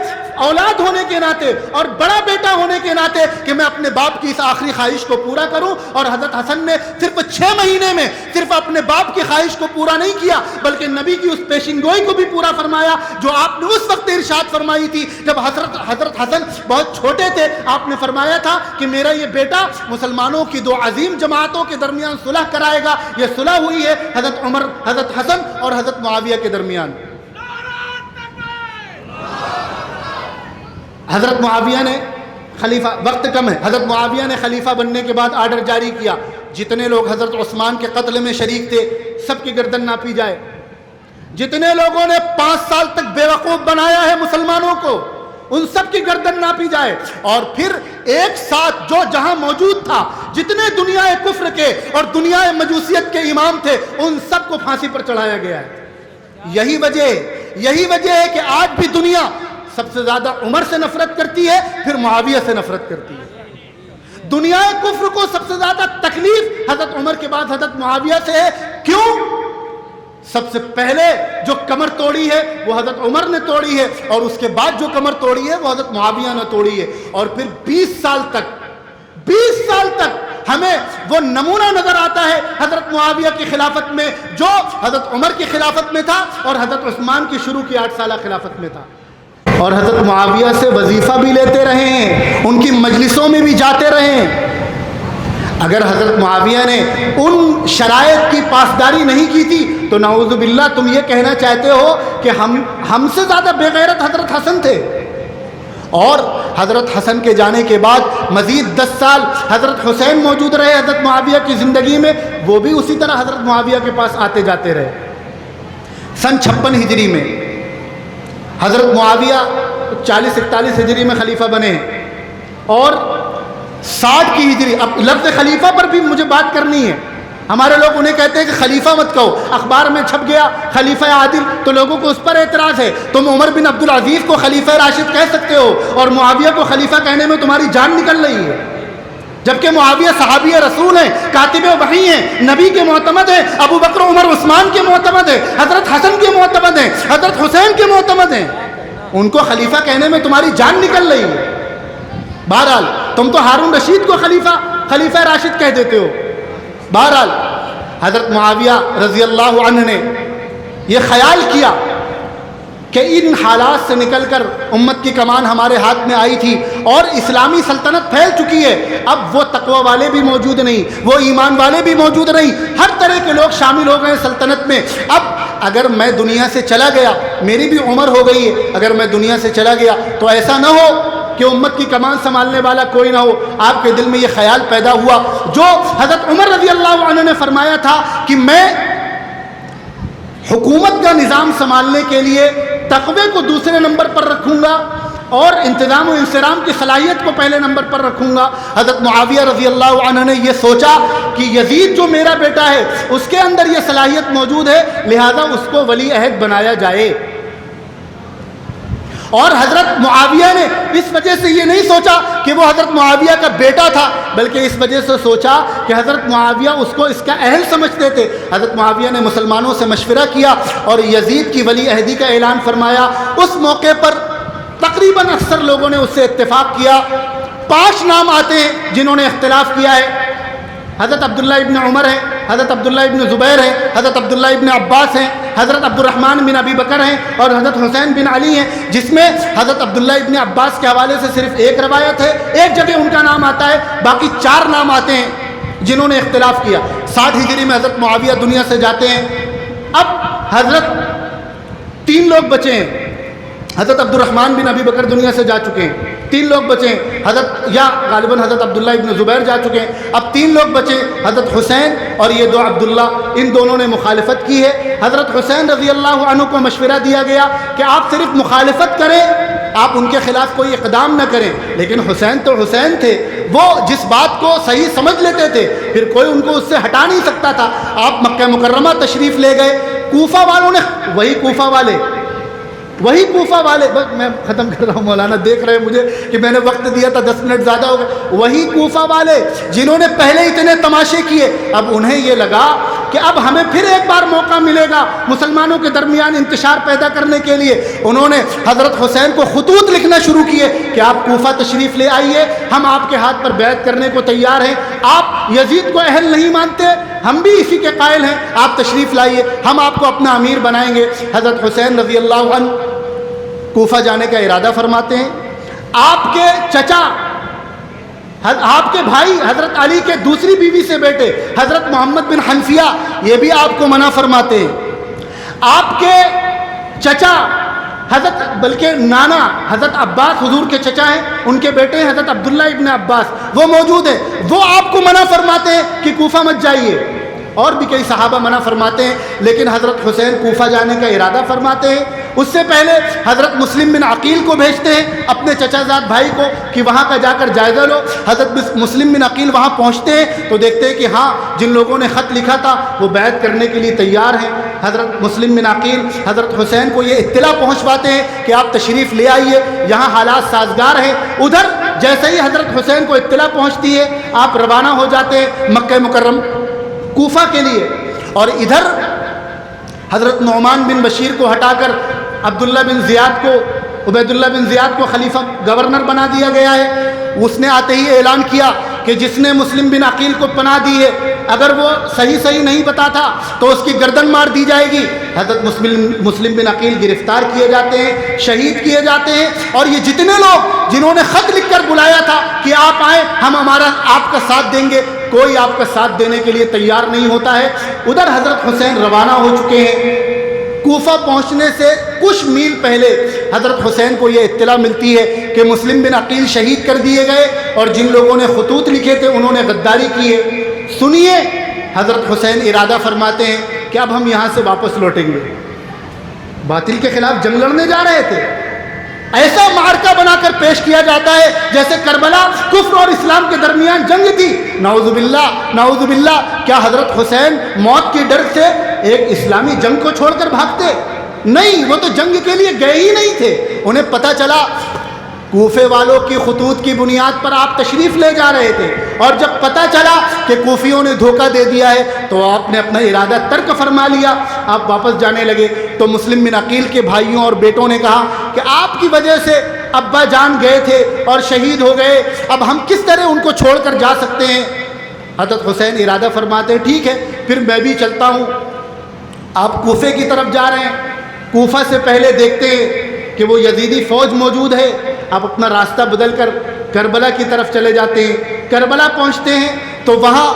اولاد ہونے کے ناطے اور بڑا بیٹا ہونے کے ناطے کہ میں اپنے باپ کی اس آخری خواہش کو پورا کروں، اور حضرت حسن نے صرف 6 مہینے میں صرف اپنے باپ کی خواہش کو پورا نہیں کیا بلکہ نبی کی اس پیشن گوئی کو بھی پورا فرمایا جو آپ نے اس وقت ارشاد فرمائی تھی جب حضرت حسن بہت چھوٹے تھے۔ آپ نے فرمایا تھا کہ میرا یہ بیٹا مسلمانوں کی 2 عظیم جماعتوں کے درمیان صلح کرائے گا۔ یہ صلح ہوئی ہے حضرت عمر، حضرت حسن اور حضرت معاویہ کے درمیان۔ حضرت معاویہ نے خلیفہ، وقت کم ہے، حضرت معاویہ نے خلیفہ بننے کے بعد آرڈر جاری کیا جتنے لوگ حضرت عثمان کے قتل میں شریک تھے سب کی گردن ناپی جائے، جتنے لوگوں نے 5 سال تک بیوقوف بنایا ہے مسلمانوں کو ان سب کی گردن ناپی جائے، اور پھر ایک ساتھ جو جہاں موجود تھا جتنے دنیا کفر کے اور دنیا مجوسیت کے امام تھے ان سب کو پھانسی پر چڑھایا گیا ہے۔ یہی وجہ ہے کہ آج بھی دنیا سب سے زیادہ عمر سے نفرت کرتی ہے، پھر معاویہ سے نفرت کرتی ہے۔ دنیا کفر کو سب سے زیادہ تکلیف حضرت عمر کے بعد حضرت معاویہ سے ہے۔ کیوں؟ سب سے پہلے جو کمر توڑی ہے وہ حضرت عمر نے توڑی ہے، اور اس کے بعد جو کمر توڑی ہے وہ حضرت معاویہ نے توڑی ہے، اور پھر 20 سال تک ہمیں وہ نمونہ نظر آتا ہے حضرت معاویہ کی خلافت میں جو حضرت عمر کی خلافت میں تھا اور حضرت عثمان کی شروع کی 8 سالہ خلافت میں تھا۔ اور حضرت معاویہ سے وظیفہ بھی لیتے رہے ہیں، ان کی مجلسوں میں بھی جاتے رہے ہیں۔ اگر حضرت معاویہ نے ان شرائط کی پاسداری نہیں کی تھی تو نعوذ باللہ تم یہ کہنا چاہتے ہو کہ ہم سے زیادہ بے غیرت حضرت حسن تھے، اور حضرت حسن کے جانے کے بعد مزید 10 سال حضرت حسین موجود رہے حضرت معاویہ کی زندگی میں، وہ بھی اسی طرح حضرت معاویہ کے پاس آتے جاتے رہے۔ سن 56 ہجری میں حضرت معاویہ 40-41 ہجری میں خلیفہ بنے ہیں، اور 60 کی ہجری، اب لفظ خلیفہ پر بھی مجھے بات کرنی ہے۔ ہمارے لوگ انہیں کہتے ہیں کہ خلیفہ مت کہو، اخبار میں چھپ گیا خلیفہ عادل تو لوگوں کو اس پر اعتراض ہے۔ تم عمر بن عبد العزیز کو خلیفہ راشد کہہ سکتے ہو اور معاویہ کو خلیفہ کہنے میں تمہاری جان نکل رہی ہے، جبکہ معاویہ صحابی رسول ہیں، کاتب وحی ہیں، نبی کے معتمد ہیں، ابو بکر عمر عثمان کے معتمد ہیں، حضرت حسن کے معتمد ہیں، حضرت حسین کے معتمد ہیں، ان کو خلیفہ کہنے میں تمہاری جان نکل رہی ہے۔ بہرحال تم تو ہارون رشید کو خلیفہ راشد کہہ دیتے ہو۔ بہرحال حضرت معاویہ رضی اللہ عنہ نے یہ خیال کیا کہ ان حالات سے نکل کر امت کی کمان ہمارے ہاتھ میں آئی تھی اور اسلامی سلطنت پھیل چکی ہے، اب وہ تقوی والے بھی موجود نہیں، وہ ایمان والے بھی موجود نہیں، ہر طرح کے لوگ شامل ہو گئے سلطنت میں۔ اب اگر میں دنیا سے چلا گیا، میری بھی عمر ہو گئی ہے، اگر میں دنیا سے چلا گیا تو ایسا نہ ہو کہ امت کی کمان سنبھالنے والا کوئی نہ ہو۔ آپ کے دل میں یہ خیال پیدا ہوا جو حضرت عمر رضی اللہ عنہ نے فرمایا تھا کہ میں حکومت کا نظام سنبھالنے کے لیے تقوی کو دوسرے نمبر پر رکھوں گا اور انتظام و انصرام کی صلاحیت کو پہلے نمبر پر رکھوں گا۔ حضرت معاویہ رضی اللہ عنہ نے یہ سوچا کہ یزید جو میرا بیٹا ہے اس کے اندر یہ صلاحیت موجود ہے، لہذا اس کو ولی عہد بنایا جائے۔ اور حضرت معاویہ نے اس وجہ سے یہ نہیں سوچا کہ وہ حضرت معاویہ کا بیٹا تھا، بلکہ اس وجہ سے سوچا کہ حضرت معاویہ اس کو اس کا اہل سمجھتے تھے۔ حضرت معاویہ نے مسلمانوں سے مشورہ کیا اور یزید کی ولی عہدی کا اعلان فرمایا۔ اس موقع پر تقریباً اکثر لوگوں نے اس سے اتفاق کیا۔ 5 نام آتے ہیں جنہوں نے اختلاف کیا ہے۔ حضرت عبداللہ ابن عمر ہیں، حضرت عبداللہ ابن زبیر ہیں، حضرت عبداللہ ابن عباس ہیں، حضرت عبد الرحمن بن ابی بکر ہیں اور حضرت حسین بن علی ہیں، جس میں حضرت عبداللہ ابن عباس کے حوالے سے صرف ایک روایت ہے، ایک جگہ ان کا نام آتا ہے، باقی 4 نام آتے ہیں جنہوں نے اختلاف کیا۔ 60 ہجری میں حضرت معاویہ دنیا سے جاتے ہیں۔ اب حضرت 3 لوگ بچے ہیں۔ حضرت عبد الرحمن بن ابی بکر دنیا سے جا چکے ہیں، 3 لوگ بچے ہیں، غالباً حضرت عبداللہ ابن زبیر جا چکے ہیں، اب 3 لوگ بچے، حضرت حسین اور یہ 2 عبداللہ، ان دونوں نے مخالفت کی ہے۔ حضرت حسین رضی اللہ عنہ کو مشورہ دیا گیا کہ آپ صرف مخالفت کریں، آپ ان کے خلاف کوئی اقدام نہ کریں، لیکن حسین تو حسین تھے، وہ جس بات کو صحیح سمجھ لیتے تھے پھر کوئی ان کو اس سے ہٹا نہیں سکتا تھا۔ آپ مکہ مکرمہ تشریف لے گئے، کوفہ والوں نے وہی کوفہ والے بس میں ختم کر رہا ہوں، مولانا دیکھ رہے ہیں مجھے کہ میں نے وقت دیا تھا 10 منٹ زیادہ ہو گئے، وہی کوفہ والے جنہوں نے پہلے اتنے تماشے کیے، اب انہیں یہ لگا کہ اب ہمیں پھر ایک بار موقع ملے گا مسلمانوں کے درمیان انتشار پیدا کرنے کے لیے۔ انہوں نے حضرت حسین کو خطوط لکھنا شروع کیے کہ آپ کوفہ تشریف لے آئیے، ہم آپ کے ہاتھ پر بیعت کرنے کو تیار ہیں، آپ یزید کو اہل نہیں مانتے، ہم بھی اسی کے قائل ہیں، آپ تشریف لائیے، ہم آپ کو اپنا امیر بنائیں گے۔ حضرت حسین رضی اللہ عنہ کوفہ جانے کا ارادہ فرماتے ہیں۔ آپ کے چچا، آپ کے بھائی حضرت علی کے دوسری بیوی سے بیٹے حضرت محمد بن حنفیہ یہ بھی آپ کو منع فرماتے ہیں۔ آپ کے چچا بلکہ نانا حضرت عباس حضور کے چچا ہیں، ان کے بیٹے ہیں حضرت عبداللہ ابن عباس، وہ موجود ہیں، وہ آپ کو منع فرماتے ہیں کہ کوفہ مت جائیے، اور بھی کئی صحابہ منع فرماتے ہیں، لیکن حضرت حسین کوفہ جانے کا ارادہ فرماتے ہیں۔ اس سے پہلے حضرت مسلم بن عقیل کو بھیجتے ہیں، اپنے چچا زاد بھائی کو، کہ وہاں کا جا کر جائزہ لو۔ حضرت مسلم بن عقیل وہاں پہنچتے ہیں تو دیکھتے ہیں کہ ہاں جن لوگوں نے خط لکھا تھا وہ بیعت کرنے کے لیے تیار ہیں۔ حضرت مسلم بن عقیل حضرت حسین کو یہ اطلاع پہنچواتے ہیں کہ آپ تشریف لے آئیے، یہاں حالات سازگار ہیں۔ ادھر جیسے ہی حضرت حسین کو اطلاع پہنچتی ہے آپ روانہ ہو جاتے ہیں مکہ مکرم کوفہ کے لیے، اور ادھر حضرت نعمان بن بشیر کو ہٹا کر عبید اللہ بن زیاد کو خلیفہ گورنر بنا دیا گیا ہے۔ اس نے آتے ہی اعلان کیا کہ جس نے مسلم بن عقیل کو پناہ دی ہے اگر وہ صحیح نہیں بتاتا تو اس کی گردن مار دی جائے گی۔ حضرت مسلم بن عقیل گرفتار کیے جاتے ہیں، شہید کیے جاتے ہیں، اور یہ جتنے لوگ جنہوں نے خط لکھ کر بلایا تھا کہ آپ آئیں ہم آپ کا ساتھ دیں گے، کوئی آپ کا ساتھ دینے کے لیے تیار نہیں ہوتا ہے۔ ادھر حضرت حسین روانہ ہو چکے ہیں۔ کوفہ پہنچنے سے کچھ میل پہلے حضرت حسین کو یہ اطلاع ملتی ہے کہ مسلم بن عقیل شہید کر دیے گئے اور جن لوگوں نے خطوط لکھے تھے انہوں نے غداری کی ہے۔ سنیے، حضرت حسین ارادہ فرماتے ہیں کہ اب ہم یہاں سے واپس لوٹیں گے۔ باطل کے خلاف جنگ لڑنے جا رہے تھے، ایسا معرکہ بنا کر پیش کیا جاتا ہے جیسے کربلا کفر اور اسلام کے درمیان جنگ تھی۔ نعوذ باللہ، نعوذ باللہ، کیا حضرت حسین موت کے ڈر سے ایک اسلامی جنگ کو چھوڑ کر بھاگتے؟ نہیں، وہ تو جنگ کے لیے گئے ہی نہیں تھے۔ انہیں پتہ چلا کوفے والوں کی خطوط کی بنیاد پر آپ تشریف لے جا رہے تھے، اور جب پتہ چلا کہ کوفیوں نے دھوکہ دے دیا ہے تو آپ نے اپنا ارادہ ترک فرما لیا، آپ واپس جانے لگے۔ تو مسلم بن عقیل کے بھائیوں اور بیٹوں نے کہا کہ آپ کی وجہ سے ابا جان گئے تھے اور شہید ہو گئے، اب ہم کس طرح ان کو چھوڑ کر جا سکتے ہیں؟ حضرت حسین ارادہ فرماتے ہیں ٹھیک ہے پھر میں بھی چلتا ہوں۔ آپ کوفے کی طرف جا رہے ہیں، کوفہ سے پہلے دیکھتے ہیں کہ وہ یزیدی فوج موجود ہے، آپ اپنا راستہ بدل کر کربلا کی طرف چلے جاتے ہیں۔ کربلا پہنچتے ہیں تو وہاں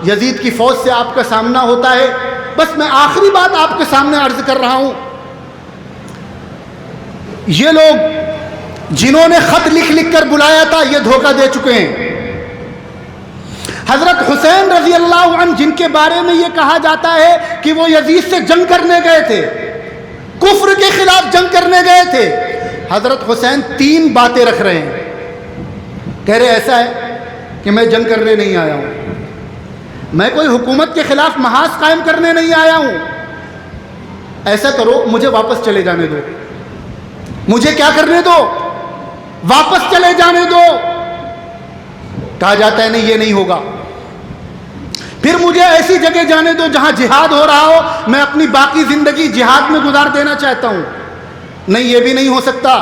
یزید کی فوج سے آپ کا سامنا ہوتا ہے۔ بس میں آخری بات آپ کے سامنے عرض کر رہا ہوں، یہ لوگ جنہوں نے خط لکھ لکھ کر بلایا تھا یہ دھوکہ دے چکے ہیں۔ حضرت حسین رضی اللہ عنہ جن کے بارے میں یہ کہا جاتا ہے کہ وہ یزید سے جنگ کرنے گئے تھے، کفر کے خلاف جنگ کرنے گئے تھے، حضرت حسین 3 باتیں رکھ رہے ہیں۔ کہہ رہے ایسا ہے کہ میں جنگ کرنے نہیں آیا ہوں، میں کوئی حکومت کے خلاف محاذ قائم کرنے نہیں آیا ہوں، ایسا کرو مجھے واپس چلے جانے دو، مجھے کیا کرنے دو؟ واپس چلے جانے دو۔ کہا جاتا ہے نہیں یہ نہیں ہوگا، پھر مجھے ایسی جگہ جانے دو جہاں جہاد ہو رہا ہو، میں اپنی باقی زندگی جہاد میں گزار دینا چاہتا ہوں۔ نہیں یہ بھی نہیں ہو سکتا۔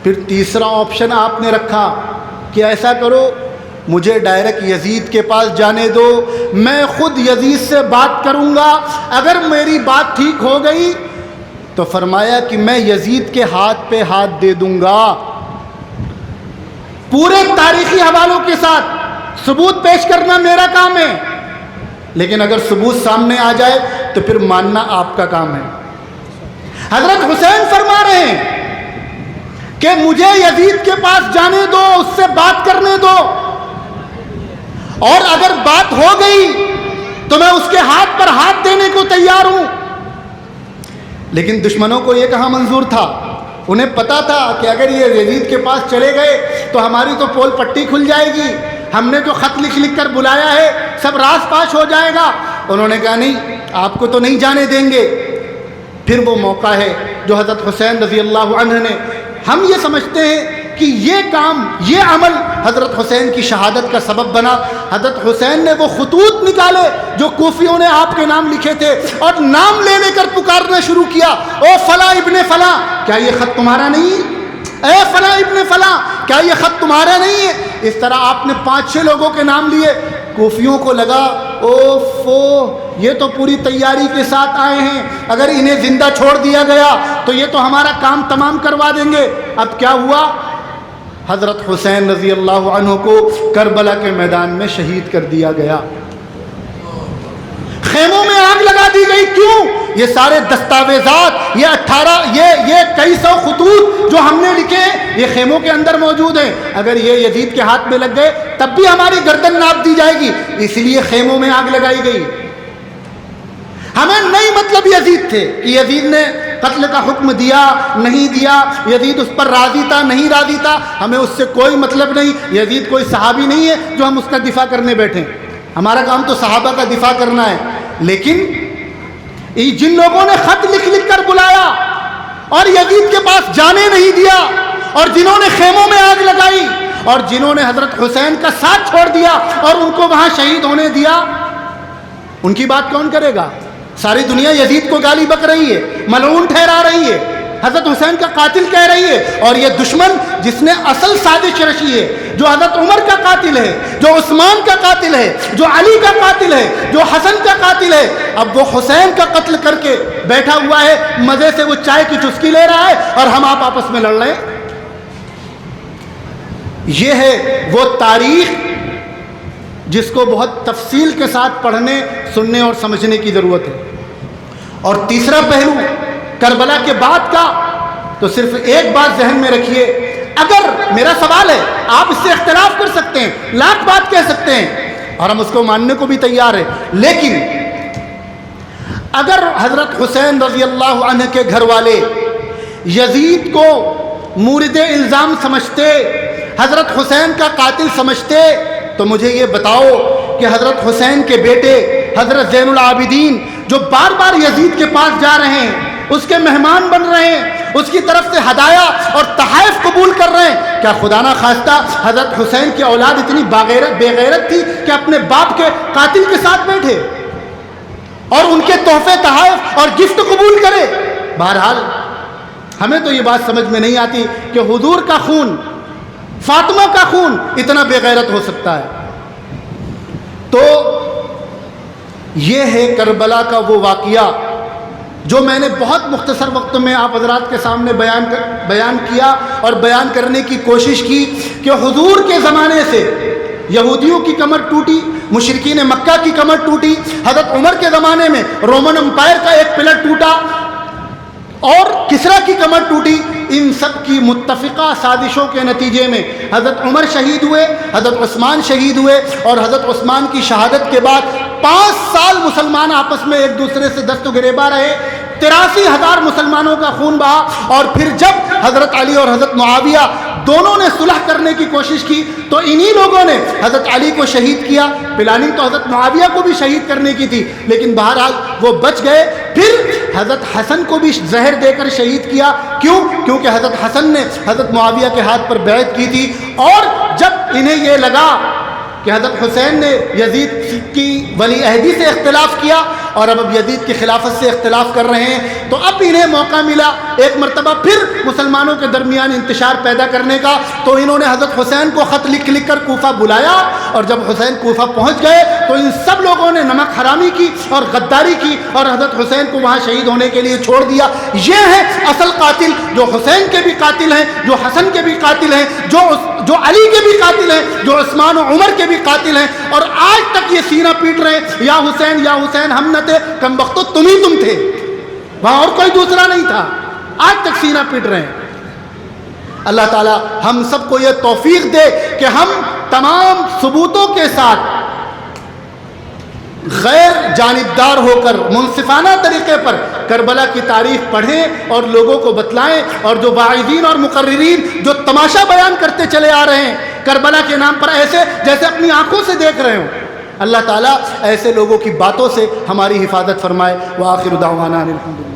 پھر تیسرا آپشن آپ نے رکھا کہ ایسا کرو مجھے ڈائریکٹ یزید کے پاس جانے دو، میں خود یزید سے بات کروں گا، اگر میری بات ٹھیک ہو گئی تو فرمایا کہ میں یزید کے ہاتھ پہ ہاتھ دے دوں گا، پورے تاریخی حوالوں کے ساتھ ثبوت پیش کرنا میرا کام ہے، لیکن اگر ثبوت سامنے آ جائے تو پھر ماننا آپ کا کام ہے۔ حضرت حسین فرما رہے ہیں کہ مجھے یزید کے پاس جانے دو، اس سے بات کرنے دو، اور اگر بات ہو گئی تو میں اس کے ہاتھ پر ہاتھ دینے کو تیار ہوں۔ لیکن دشمنوں کو یہ کہاں منظور تھا، انہیں پتا تھا کہ اگر یہ یزید کے پاس چلے گئے تو ہماری تو پول پٹی کھل جائے گی، ہم نے جو خط لکھ لکھ کر بلایا ہے سب راز پاش ہو جائے گا۔ انہوں نے کہا نہیں آپ کو تو نہیں جانے دیں گے۔ پھر وہ موقع ہے جو حضرت حسین رضی اللہ عنہ نے، ہم یہ سمجھتے ہیں کہ یہ کام، یہ عمل حضرت حسین کی شہادت کا سبب بنا۔ حضرت حسین نے وہ خطوط نکالے جو کوفیوں نے آپ کے نام لکھے تھے اور نام لے لے کر پکارنا شروع کیا، او فلاں ابن فلاں کیا یہ خط تمہارا نہیں ہے؟ اے فلاں ابن فلاں کیا یہ خط تمہارا نہیں ہے؟ اس طرح آپ نے 5-6 لوگوں کے نام لیے۔ کوفیوں کو لگا اوفو یہ تو پوری تیاری کے ساتھ آئے ہیں، اگر انہیں زندہ چھوڑ دیا گیا تو یہ تو ہمارا کام تمام کروا دیں گے۔ اب کیا ہوا؟ حضرت حسین رضی اللہ عنہ کو کربلا کے میدان میں شہید کر دیا گیا، خیموں میں آگ لگا دی گئی۔ کیوں؟ یہ سارے دستاویزات، یہ کئی سو خطوط جو ہم نے لکھے یہ خیموں کے اندر موجود ہیں، اگر یہ یزید کے ہاتھ میں لگ گئے تب بھی ہماری گردن ناپ دی جائے گی، اس لیے خیموں میں آگ لگائی گئی۔ ہمیں نہیں مطلب یزید تھے کہ یزید نے قتل کا حکم دیا نہیں دیا، یزید اس پر راضی تھا نہیں راضی تھا، ہمیں اس سے کوئی مطلب نہیں۔ یزید کوئی صحابی نہیں ہے جو ہم اس کا دفاع کرنے بیٹھیں، ہمارا کام تو صحابہ کا دفاع کرنا ہے۔ لیکن جن لوگوں نے خط لکھ لکھ کر بلایا اور یزید کے پاس جانے نہیں دیا، اور جنہوں نے خیموں میں آگ لگائی، اور جنہوں نے حضرت حسین کا ساتھ چھوڑ دیا اور ان کو وہاں شہید ہونے دیا، ان کی بات کون کرے گا؟ ساری دنیا یزید کو گالی بک رہی ہے، ملعون ٹھہرا رہی ہے، حضرت حسین کا قاتل کہہ رہی ہے، اور یہ دشمن جس نے اصل سازش رچی ہے، جو حضرت عمر کا قاتل ہے، جو عثمان کا قاتل ہے، جو علی کا قاتل ہے، جو حسن کا قاتل ہے، اب وہ حسین کا قتل کر کے بیٹھا ہوا ہے، مزے سے وہ چائے کی چسکی لے رہا ہے اور ہم آپ آپس میں لڑ رہے ہیں۔ یہ ہے وہ تاریخ جس کو بہت تفصیل کے ساتھ پڑھنے، سننے اور سمجھنے کی ضرورت ہے۔ اور تیسرا پہلو کربلا کے بعد کا، تو صرف ایک بات ذہن میں رکھیے، اگر میرا سوال ہے، آپ اس سے اختلاف کر سکتے ہیں، لاکھ بات کہہ سکتے ہیں اور ہم اس کو ماننے کو بھی تیار ہیں، لیکن اگر حضرت حسین رضی اللہ عنہ کے گھر والے یزید کو مورد الزام سمجھتے، حضرت حسین کا قاتل سمجھتے، تو مجھے یہ بتاؤ کہ حضرت حسین کے بیٹے حضرت زین العابدین جو بار بار یزید کے پاس جا رہے ہیں، اس کے مہمان بن رہے ہیں، اس کی طرف سے ہدایہ اور تحائف قبول کر رہے ہیں، کیا خدا نہ خواستہ حضرت حسین کی اولاد اتنی بے غیرت تھی کہ اپنے باپ کے قاتل کے ساتھ بیٹھے اور ان کے تحفے تحائف اور گفٹ قبول کرے؟ بہرحال ہمیں تو یہ بات سمجھ میں نہیں آتی کہ حضور کا خون، فاطمہ کا خون اتنا بے غیرت ہو سکتا ہے۔ تو یہ ہے کربلا کا وہ واقعہ جو میں نے بہت مختصر وقت میں آپ حضرات کے سامنے بیان کیا اور بیان کرنے کی کوشش کی کہ حضور کے زمانے سے یہودیوں کی کمر ٹوٹی، مشرکین مکہ کی کمر ٹوٹی، حضرت عمر کے زمانے میں رومن امپائر کا ایک پلر ٹوٹا اور کسرا کی کمر ٹوٹی۔ ان سب کی متفقہ سازشوں کے نتیجے میں حضرت عمر شہید ہوئے، حضرت عثمان شہید ہوئے، اور حضرت عثمان کی شہادت کے بعد 5 سال مسلمان آپس میں ایک دوسرے سے دست و گریباں رہے، 83,000 مسلمانوں کا خون بہا، اور پھر جب حضرت علی اور حضرت معاویہ دونوں نے صلح کرنے کی کوشش کی تو انہی لوگوں نے حضرت علی کو شہید کیا، پلاننگ تو حضرت معاویہ کو بھی شہید کرنے کی تھی، لیکن بہرحال وہ بچ گئے۔ پھر حضرت حسن کو بھی زہر دے کر شہید کیا، کیونکہ حضرت حسن نے حضرت معاویہ کے ہاتھ پر بیعت کی تھی، اور جب انہیں یہ لگا کہ حضرت حسین نے یزید کی ولی عہدی سے اختلاف کیا اور اب یزید کی خلافت سے اختلاف کر رہے ہیں، تو اب انہیں موقع ملا ایک مرتبہ پھر مسلمانوں کے درمیان انتشار پیدا کرنے کا، تو انہوں نے حضرت حسین کو خط لکھ کر کوفہ بلایا، اور جب حسین کوفہ پہنچ گئے تو ان سب لوگوں نے نمک حرامی کی اور غداری کی اور حضرت حسین کو وہاں شہید ہونے کے لیے چھوڑ دیا۔ یہ ہے اصل قاتل، جو حسین کے بھی قاتل ہیں، جو حسن کے بھی قاتل ہیں، جو علی کے بھی قاتل ہیں، جو عثمان و عمر کے بھی قاتل ہیں، اور آج تک یہ سینہ پیٹ رہے ہیں، یا حسین ہم نہ تھے، کم بختو تم تھے، وہاں اور کوئی دوسرا نہیں تھا، آج تک سینہ پیٹ رہے ہیں۔ اللہ تعالی ہم سب کو یہ توفیق دے کہ ہم تمام ثبوتوں کے ساتھ غیر جانبدار ہو کر منصفانہ طریقے پر کربلا کی تاریخ پڑھیں اور لوگوں کو بتلائیں، اور جو واعظین اور مقررین جو تماشا بیان کرتے چلے آ رہے ہیں کربلا کے نام پر، ایسے جیسے اپنی آنکھوں سے دیکھ رہے ہوں، اللہ تعالیٰ ایسے لوگوں کی باتوں سے ہماری حفاظت فرمائے۔ وآخر دعوانا الحمدللہ۔